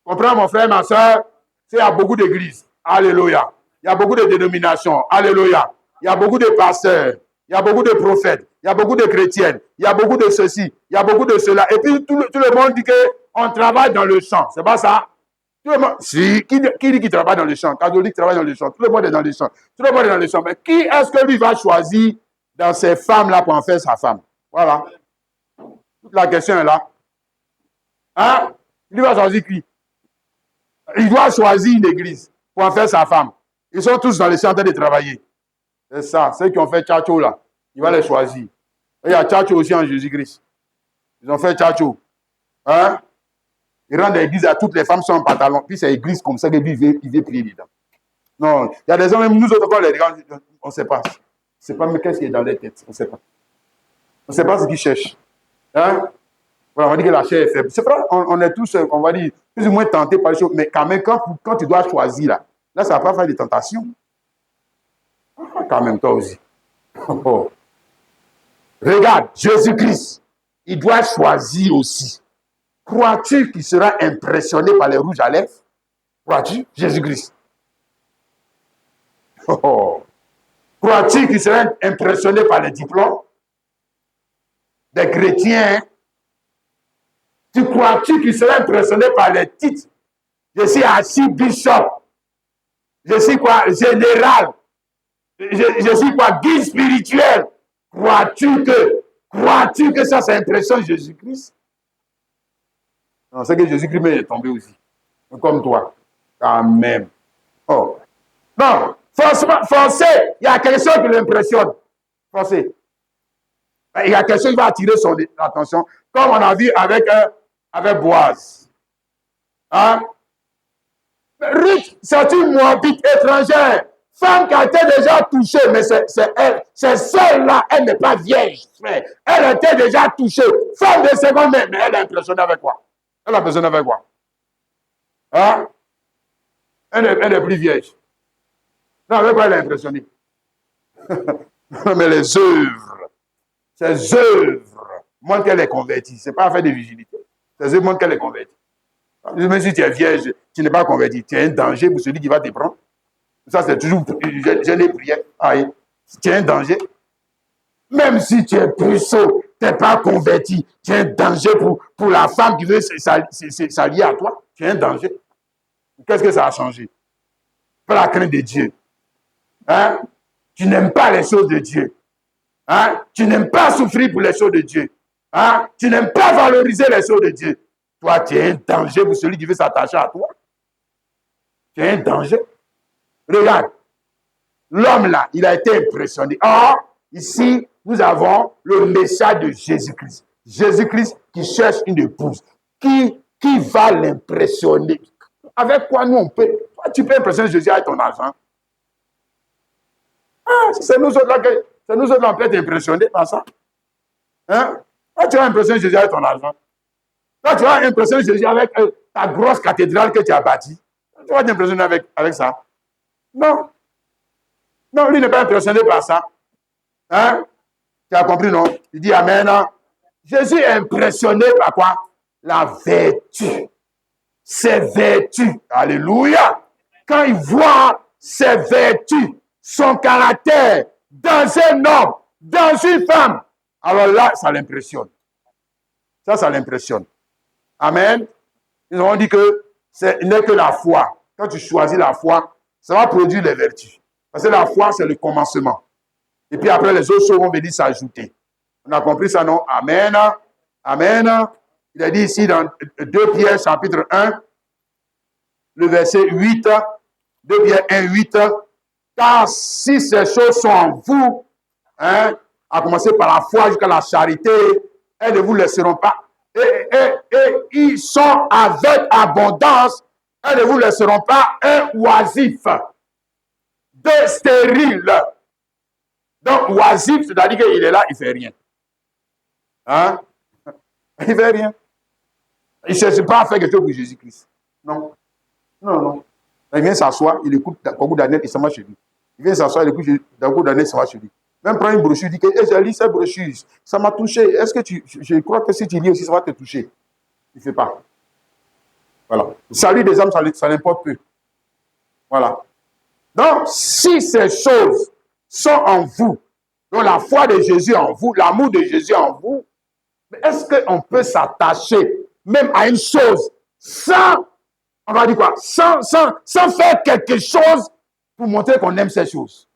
Comprends, mon frère, ma soeur? Il y a beaucoup d'églises. Alléluia. Il y a beaucoup de dénominations. Alléluia. Il y a beaucoup de pasteurs. Il y a beaucoup de prophètes. Il y a beaucoup de chrétiennes. Il y a beaucoup de ceci. Il y a beaucoup de cela. Et puis, tout le monde dit qu'on travaille dans le champ. C'est pas ça? Tout le monde, si, qui dit qu'il travaille dans le champ? Catholique travaille dans le champ. Tout le monde est dans le champ. Tout le monde est dans le champ. Mais qui est-ce que lui va choisir dans ces femmes-là pour en faire sa femme? Voilà. Toute la question est là. Hein? Lui va choisir qui? Il doit choisir une église pour en faire sa femme. Ils sont tous dans les champs en train de travailler. C'est ça. Ceux qui ont fait Tchatcho là, il va les choisir. Et il y a Tchatcho aussi en Jésus-Christ. Ils ont fait Tchatcho. Hein? Ils rendent l'église à toutes les femmes sont en pantalon. Puis c'est l'église comme ça que lui, il veut prier dedans. Non, il y a des hommes, même nous autres, quand les regarde, on ne sait pas. On ne sait pas, mais qu'est-ce qui est dans les têtes? On ne sait pas. On ne sait pas ce qu'ils cherchent. Hein? Voilà, on dit que la chair est faible. C'est vrai, on est tous, on va dire, plus ou moins tentés par les choses. Mais quand même, quand tu dois choisir, là, ça ne va pas faire des tentations. Quand même, toi aussi. Oh. Regarde, Jésus-Christ, il doit choisir aussi. Crois-tu qu'il sera impressionné par les rouges à lèvres? Crois-tu? Jésus-Christ. Oh. Crois-tu qu'il sera impressionné par les diplômes des chrétiens? Tu crois-tu qu'il sera impressionné par les titres? Je suis assis bishop. Je suis quoi? Général. Je suis quoi? Guide spirituel. Crois-tu que ça impressionne Jésus-Christ? Non, c'est que Jésus-Christ est tombé aussi. Comme toi. Quand même. Oh. Non, forcé, il y a quelque chose qui l'impressionne. Forcé. Il y a quelque chose qui va attirer son attention. Comme on a vu avec Boaz. Hein? Ruth, c'est une moabite étrangère. Femme qui a été déjà touchée, mais c'est celle-là, elle n'est pas vierge, frère. Elle était déjà touchée. Femme de seconde main, mais elle est impressionnée avec quoi? Elle est impressionnée avec quoi? Hein? Elle est plus vierge. Non, avec quoi elle est impressionnée? Mais les œuvres, ces œuvres montrent qu'elle est convertie. Ce n'est pas affaire de vigilité. Ces œuvres montrent qu'elle est convertie. Même si tu es vierge, tu n'es pas converti. Tu es un danger pour celui qui va te prendre. Ça, c'est toujours jeûner, prière. Tu es un danger. Même si tu es puceau, tu n'es pas converti. Tu es un danger pour la femme qui veut s'allier à toi. Tu es un danger. Qu'est-ce que ça a changé? Pas la crainte de Dieu. Hein? Tu n'aimes pas les choses de Dieu. Hein? Tu n'aimes pas souffrir pour les choses de Dieu. Hein? Tu n'aimes pas valoriser les choses de Dieu. Toi, tu es un danger pour celui qui veut s'attacher à toi. Tu es un danger. Regarde, l'homme là, il a été impressionné. Or, ici, nous avons le message de Jésus-Christ. Jésus-Christ qui cherche une épouse. Qui va l'impressionner? Avec quoi nous on peut? Toi, tu peux impressionner Jésus avec ton argent. C'est nous autres là on peut être impressionnés par ça. Hein? Toi, tu vas impressionner Jésus avec ton argent. Toi, tu vas impressionner Jésus avec ta grosse cathédrale que tu as bâtie. Tu vas t'impressionner avec ça. Non. Non, lui n'est pas impressionné par ça. Hein? Tu as compris, non? Il dit Amen. Hein? Jésus est impressionné par quoi? La vertu. Ses vertus. Alléluia. Quand il voit ses vertus, son caractère, dans un homme, dans une femme, alors là, ça l'impressionne. Ça l'impressionne. Amen. Ils ont dit que ce n'est que la foi. Quand tu choisis la foi, ça va produire les vertus. Parce que la foi, c'est le commencement. Et puis après, les autres choses vont venir s'ajouter. On a compris ça, non? Amen. Amen. Il a dit ici dans 2 Pierre, chapitre 1, le verset 8, 2 Pierre 1, 8, car si ces choses sont en vous, hein, à commencer par la foi jusqu'à la charité, elles ne vous laisseront pas. Et ils sont avec abondance, elles ne vous laisseront pas un oisif, de stérile. Donc, oisif, c'est-à-dire qu'il est là, il ne fait rien. Hein? Il ne fait rien. Il ne cherche pas à faire quelque chose pour Jésus-Christ. Non. Non, non. Il vient s'asseoir, il écoute beaucoup d'années, il s'en va chez lui. Il vient s'asseoir, il écoute beaucoup d'années, il s'en va chez lui. Même prendre une brochure, il dit que j'ai lu cette brochure, ça m'a touché. Est-ce que je crois que si tu lis aussi, ça va te toucher. Il ne fait pas. Voilà. Le salut des âmes, ça n'importe peu. Voilà. Donc, si ces choses sont en vous, donc la foi de Jésus en vous, l'amour de Jésus en vous, est-ce qu'on peut s'attacher même à une chose sans, on va dire quoi, sans faire quelque chose pour montrer qu'on aime ces choses?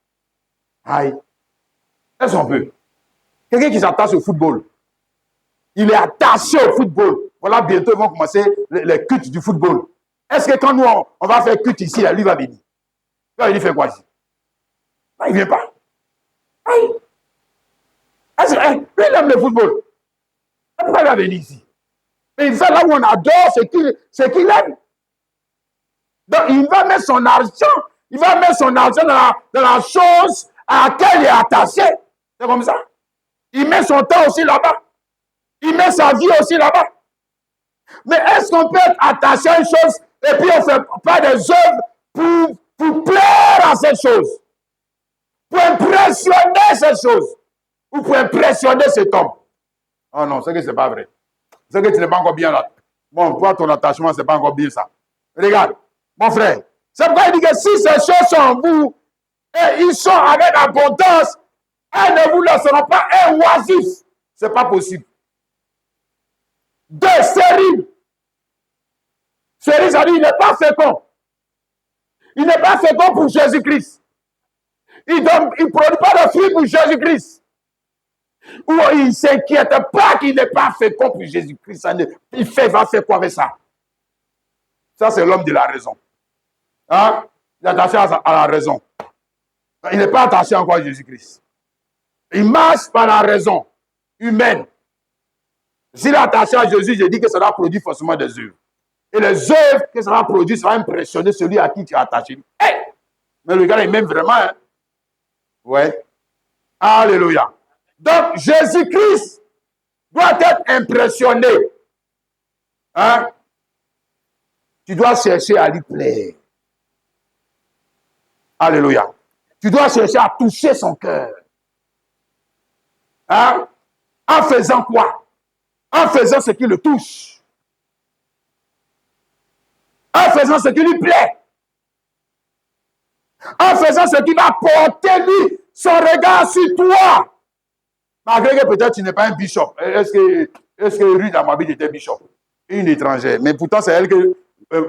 Aïe. Est-ce qu'on peut? Quelqu'un qui s'attache au football, il est attaché au football. Voilà, bientôt, ils vont commencer les cultes du football. Est-ce que quand nous, on va faire culte ici, lui va venir? Il fait quoi ici? Là, il ne vient pas. Aïe. Lui, il aime le football. Pourquoi il va venir ici? Mais il fait là où on adore ce qu'il aime. Donc, il va mettre son argent, dans la chose à laquelle il est attaché. C'est comme ça. Il met son temps aussi là-bas. Il met sa vie aussi là-bas. Mais est-ce qu'on peut être attaché à une chose et puis on ne fait pas des œuvres pour plaire à cette chose? Pour impressionner cette chose? Ou pour impressionner cet homme? Oh non, c'est que ce n'est pas vrai. C'est que tu n'es pas encore bien là. Bon, toi, ton attachement, ce n'est pas encore bien ça. Regarde, mon frère. C'est pourquoi il dit que si ces choses sont en vous, et ils sont avec abondance, elles ne vous laisseront pas un oisif. Ce n'est pas possible. De stérile. Stérile, ça dit, il n'est pas fécond. Il n'est pas fécond pour Jésus-Christ. Il ne produit pas de fruits pour Jésus-Christ. Ou il ne s'inquiète pas qu'il n'est pas fécond pour Jésus-Christ. Il va faire quoi avec ça? Ça, c'est l'homme de la raison. Hein? Il est attaché à la raison. Il n'est pas attaché encore à Jésus-Christ. Il marche par la raison humaine. S'il est attaché à Jésus, je dis que ça va produire forcément des œuvres. Et les œuvres que ça va produire, ça va impressionner celui à qui tu es attaché. Hey! Mais le gars, il m'aime vraiment. Hein? Ouais. Alléluia. Donc, Jésus-Christ doit être impressionné. Hein? Tu dois chercher à lui plaire. Alléluia. Tu dois chercher à toucher son cœur. Hein? En faisant quoi? En faisant ce qui le touche. En faisant ce qui lui plaît. En faisant ce qui va porter lui son regard sur toi. Malgré que peut-être tu n'es pas un bishop. Est-ce que Ruth Amabit était bishop? Une étrangère. Mais pourtant, c'est elle que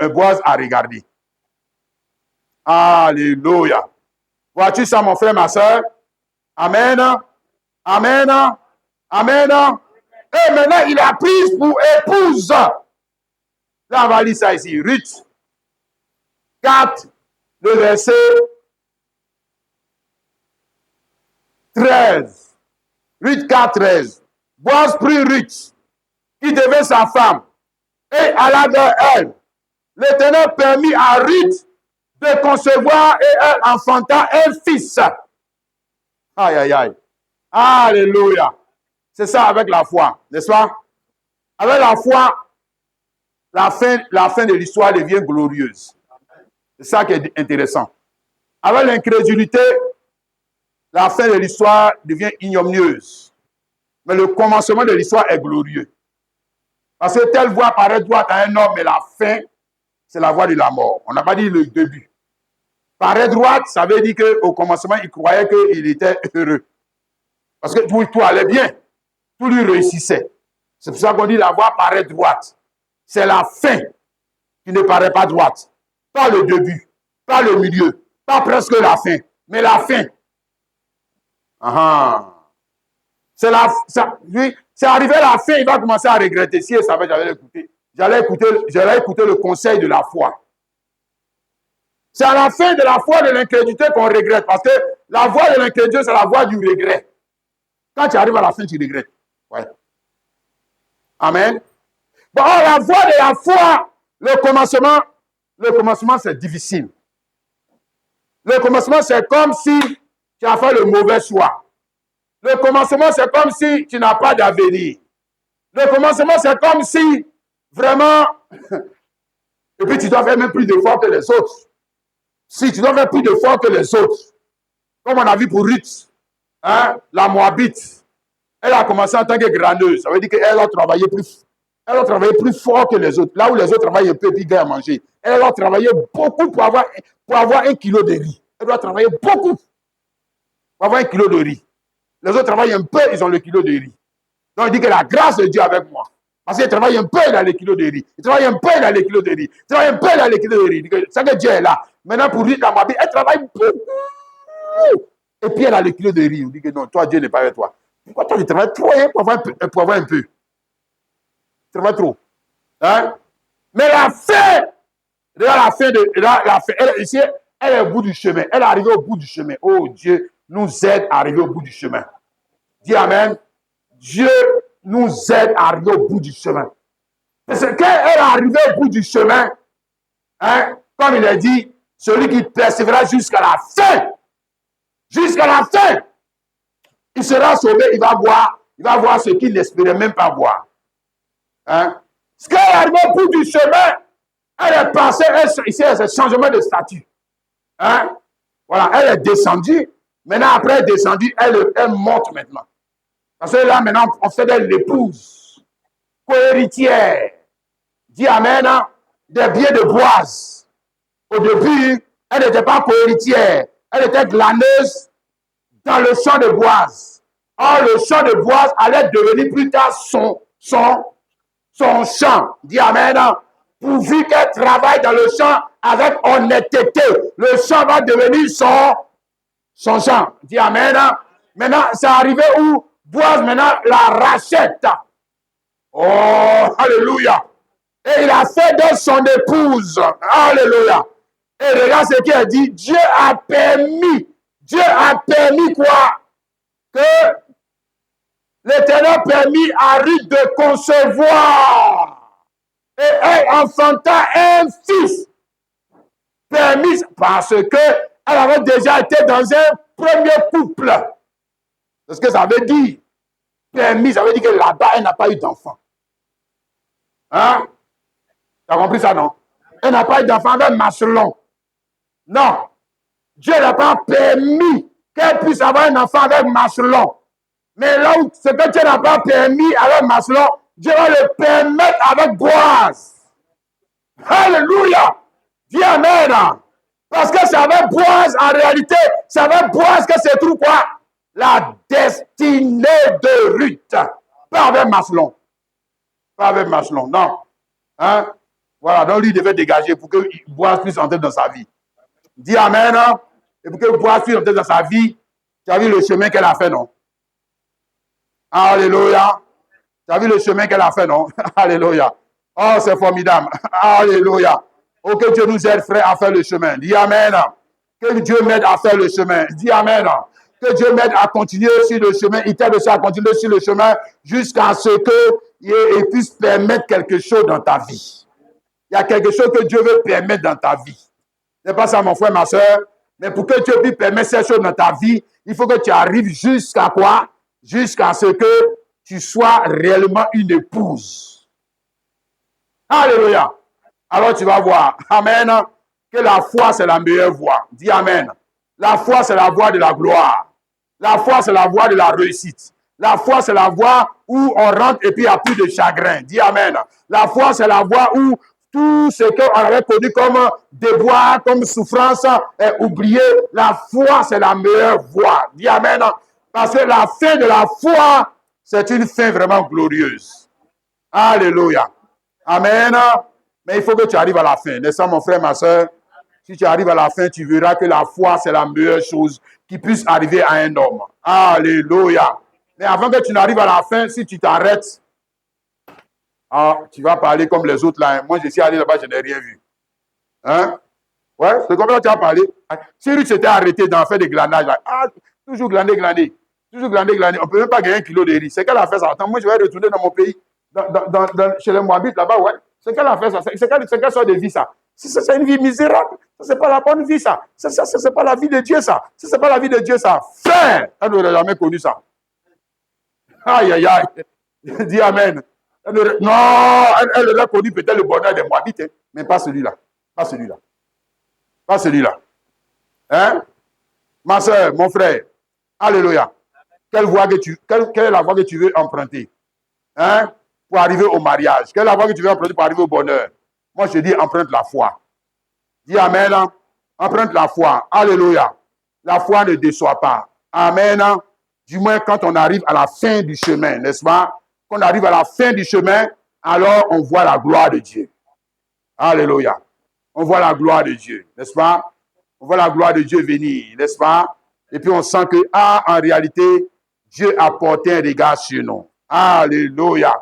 Boaz a regardé. Alléluia. Vois-tu ça, mon frère, ma soeur? Amen. Amen. Amen. Et maintenant, il a pris pour épouse. Là, on va lire ça ici. Ruth 4, le verset 13. Ruth 4, 13. Boaz prit Ruth, qui devait sa femme, et alla vers elle. L'Éternel permit à Ruth de concevoir et elle enfanta un fils. Aïe, aïe, aïe. Alléluia. C'est ça avec la foi, n'est-ce pas? Avec la foi, la fin de l'histoire devient glorieuse. C'est ça qui est intéressant. Avec l'incrédulité, la fin de l'histoire devient ignominieuse. Mais le commencement de l'histoire est glorieux. Parce que telle voie paraît droite à un homme, mais la fin, c'est la voie de la mort. On n'a pas dit le début. Paraît droite, ça veut dire qu'au commencement, il croyait qu'il était heureux. Parce que tout allait bien. Tout lui réussissait. C'est pour ça qu'on dit la voie paraît droite. C'est la fin qui ne paraît pas droite. Pas le début, pas le milieu, pas presque la fin, mais la fin. C'est arrivé à la fin, il va commencer à regretter. Si il savait, j'allais écouter le conseil de la foi. C'est à la fin de la foi de l'incrédulité qu'on regrette. Parce que la voie de l'incrédulité, c'est la voie du regret. Quand tu arrives à la fin, tu regrettes. Ouais. Amen. Bon, la voie de la foi, le commencement, c'est difficile. Le commencement, c'est comme si tu as fait le mauvais choix. Le commencement, c'est comme si tu n'as pas d'avenir. Le commencement, c'est comme si, vraiment, et puis tu dois faire même plus d'efforts que les autres. Si tu dois faire plus d'efforts que les autres, comme on a vu pour Ruth, hein, la Moabite, elle a commencé en tant que graneuse. Ça veut dire qu'elle a travaillé plus fort que les autres. Là où les autres travaillent un peu et puis gagnent à manger. Elle doit travailler beaucoup pour avoir 1 kilo de riz. Elle doit travailler beaucoup pour avoir 1 kilo de riz. Les autres travaillent un peu, ils ont le kilo de riz. Donc il dit que la grâce de Dieu est avec moi. Parce qu'il travaille un peu, il a les kilos de riz. Il travaille un peu, il a les kilos de riz. Il travaille un peu, il a les kilos de riz. C'est que Dieu est là. Maintenant, pour lui, elle travaille beaucoup. Et puis, elle a les kilos de riz. On dit que non, toi, Dieu n'est pas avec toi. Pourquoi toi, tu travailles trop pour avoir un peu? Tu travailles trop. Hein? Mais la fin, ici, elle est au bout du chemin. Elle est arrivée au bout du chemin. Oh, Dieu nous aide à arriver au bout du chemin. Dis Amen. Dieu nous aide à arriver au bout du chemin. Parce que quand elle est arrivée au bout du chemin, hein, comme il a dit, celui qui persévérera jusqu'à la fin, il sera sauvé, il va voir ce qu'il n'espérait même pas voir. Hein? Parce qu'elle est arrivée au bout du chemin, elle est passée, ici, c'est un changement de statut. Hein? Voilà, elle est descendue. Maintenant, après elle est descendue, elle monte maintenant. Parce que là, maintenant, on fait d'elle l'épouse, co-héritière. Dis Amen, hein? Des biens de Boaz. Au début, elle n'était pas co-héritière. Elle était glaneuse dans le champ de Boaz. Or, le champ de Boaz allait devenir plus tard son champ. Dis Amen, hein? Pourvu qu'elle travaille dans le champ avec honnêteté, le champ va devenir son champ. Dis Amen, hein? Maintenant, c'est arrivé où Boaz maintenant la rachète. Oh, alléluia. Et il a fait de son épouse. Alléluia. Et regarde ce qu'il a dit. Dieu a permis quoi? Que l'Éternel permis à Ruth de concevoir. Et elle enfanta un fils. Permis parce qu'elle avait déjà été dans un premier couple. C'est ce que ça veut dire. Permis, ça veut dire que là-bas, elle n'a pas eu d'enfant. Hein? Tu as compris ça, non? Elle n'a pas eu d'enfant avec Maslon. Non. Dieu n'a pas permis qu'elle puisse avoir un enfant avec Maslon. Mais là où ce que Dieu n'a pas permis avec Maslon, Dieu va le permettre avec Boaz. Alléluia. Dis Amen. Parce que c'est avec Boaz, en réalité, c'est avec Boaz que se trouve quoi? La destinée de Ruth. Pas avec Maslon. Pas avec Maslon, non. Hein? Voilà, donc lui devait dégager pour que Boaz puisse entrer dans sa vie. Dis Amen. Hein? Et pour que Boaz puisse entrer dans sa vie, tu as vu le chemin qu'elle a fait, non? Alléluia. Tu as vu le chemin qu'elle a fait, non? Alléluia. Oh, c'est formidable. Alléluia. Oh, que Dieu nous aide, frère, à faire le chemin. Dis Amen. Que Dieu m'aide à faire le chemin. Dis Amen. Que Dieu m'aide à continuer sur le chemin. Il t'aide aussi à continuer sur le chemin jusqu'à ce qu'il puisse permettre quelque chose dans ta vie. Il y a quelque chose que Dieu veut permettre dans ta vie. Ce n'est pas ça, mon frère, ma soeur. Mais pour que Dieu puisse permettre ces choses dans ta vie, il faut que tu arrives jusqu'à quoi? Jusqu'à ce que tu sois réellement une épouse. Alléluia. Alors tu vas voir. Amen. Que la foi, c'est la meilleure voie. Dis Amen. La foi, c'est la voie de la gloire. La foi, c'est la voie de la réussite. La foi, c'est la voie où on rentre et puis il n'y a plus de chagrin. Dis Amen. La foi, c'est la voie où tout ce qu'on avait connu comme déboire, comme souffrance est oublié. La foi, c'est la meilleure voie. Dis Amen. Parce que la fin de la foi, c'est une fin vraiment glorieuse. Alléluia. Amen. Mais il faut que tu arrives à la fin. N'est-ce pas, mon frère, ma soeur? Si tu arrives à la fin, tu verras que la foi, c'est la meilleure chose qui puisse arriver à un homme. Alléluia. Mais avant que tu n'arrives à la fin, si tu t'arrêtes, tu vas parler comme les autres là. Moi, je suis allé là-bas, je n'ai rien vu. Hein? Ouais, c'est comme ça que tu as parlé. Si Ruth s'était arrêté d'en faire des glandages, là, toujours glander, glander. Toujours glander, glander. On ne peut même pas gagner 1 kilo de riz. C'est qu'elle a fait ça. Attends, moi, je vais retourner dans mon pays, chez les Moabites là-bas, ouais. C'est qu'elle a fait ça. C'est quelle sorte de vie, ça? C'est une vie misérable. Ça, c'est pas la bonne vie, ça. C'est pas la vie de Dieu, ça. Ça, c'est pas la vie de Dieu, ça. Fin! Elle n'aurait jamais connu ça. Aïe, aïe, aïe. Dis amen. Non, elle aurait connu peut-être le bonheur des Moabites, hein, mais pas celui-là. Pas celui-là. Pas celui-là. Hein? Ma soeur, mon frère. Alléluia. Quelle est la voie que tu veux emprunter? Hein? Pour arriver au mariage. Quelle est la voie que tu veux emprunter pour arriver au bonheur? Moi, je te dis, emprunte la foi. Dis amen. Hein? Emprunte la foi. Alléluia. La foi ne déçoit pas. Amen. Hein? Du moins, quand on arrive à la fin du chemin, n'est-ce pas? Quand on arrive à la fin du chemin, alors on voit la gloire de Dieu. Alléluia. On voit la gloire de Dieu, n'est-ce pas? On voit la gloire de Dieu venir, n'est-ce pas? Et puis on sent que, en réalité, Dieu a porté un regard sur nous. Alléluia.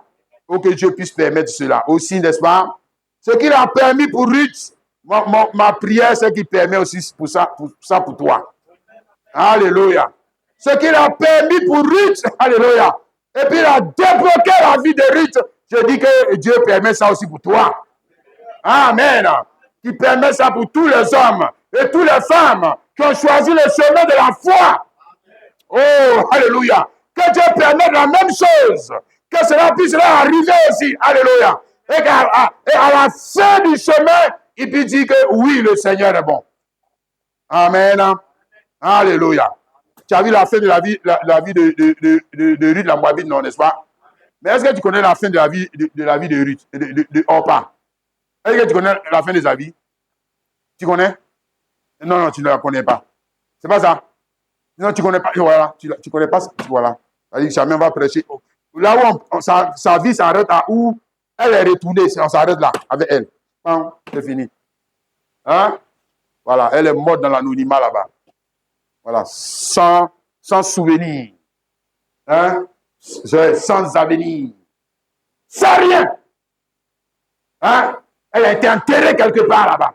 Pour que Dieu puisse permettre cela. Aussi, n'est-ce pas? Ce qu'il a permis pour Ruth, ma prière, c'est qu'il permet aussi pour ça pour toi. Alléluia. Ce qu'il a permis pour Ruth, alléluia. Et puis il a débloqué la vie de Ruth. Je dis que Dieu permet ça aussi pour toi. Amen. Qui permet ça pour tous les hommes et toutes les femmes qui ont choisi le chemin de la foi. Oh, alléluia. Que Dieu permette la même chose. Que cela puisse leur arriver aussi. Alléluia. Et à la fin du chemin, il peut dire que oui, le Seigneur est bon. Amen. Alléluia. Tu as vu la fin de la vie de Ruth la Moabite, non, n'est-ce pas? Mais est-ce que tu connais la fin de la vie de Ruth, de Orpa? Est-ce que tu connais la fin de sa vie? Tu connais? Non, tu ne la connais pas. C'est pas ça? Non, tu ne connais pas. Voilà, tu ne connais pas. Voilà. Jamais on va prêcher. Là où sa vie s'arrête à où elle est retournée, on s'arrête là, avec elle. C'est fini. Hein? Voilà, elle est morte dans l'anonymat là-bas. Voilà, sans souvenir. Hein? Sans avenir. Sans rien. Hein? Elle a été enterrée quelque part là-bas.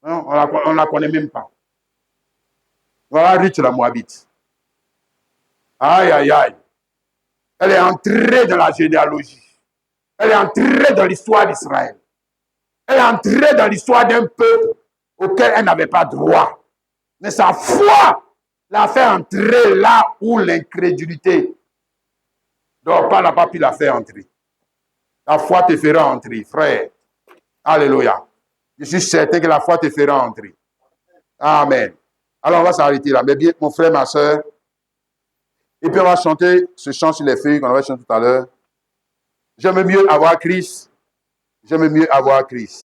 Hein? On ne la connaît même pas. Voilà Ruth la Moabite. Aïe, aïe, aïe. Elle est entrée dans la généalogie. Elle est entrée dans l'histoire d'Israël. Elle est entrée dans l'histoire d'un peuple auquel elle n'avait pas droit. Mais sa foi l'a fait entrer là où l'incrédulité d'Orpa n'a pas pu la faire entrer. La foi te fera entrer, frère. Alléluia. Je suis certain que la foi te fera entrer. Amen. Alors, on va s'arrêter là. Mais bien, mon frère, ma soeur. Et puis, on va chanter ce chant sur les feuilles qu'on avait chanté tout à l'heure. J'aime mieux avoir Christ. J'aime mieux avoir Christ.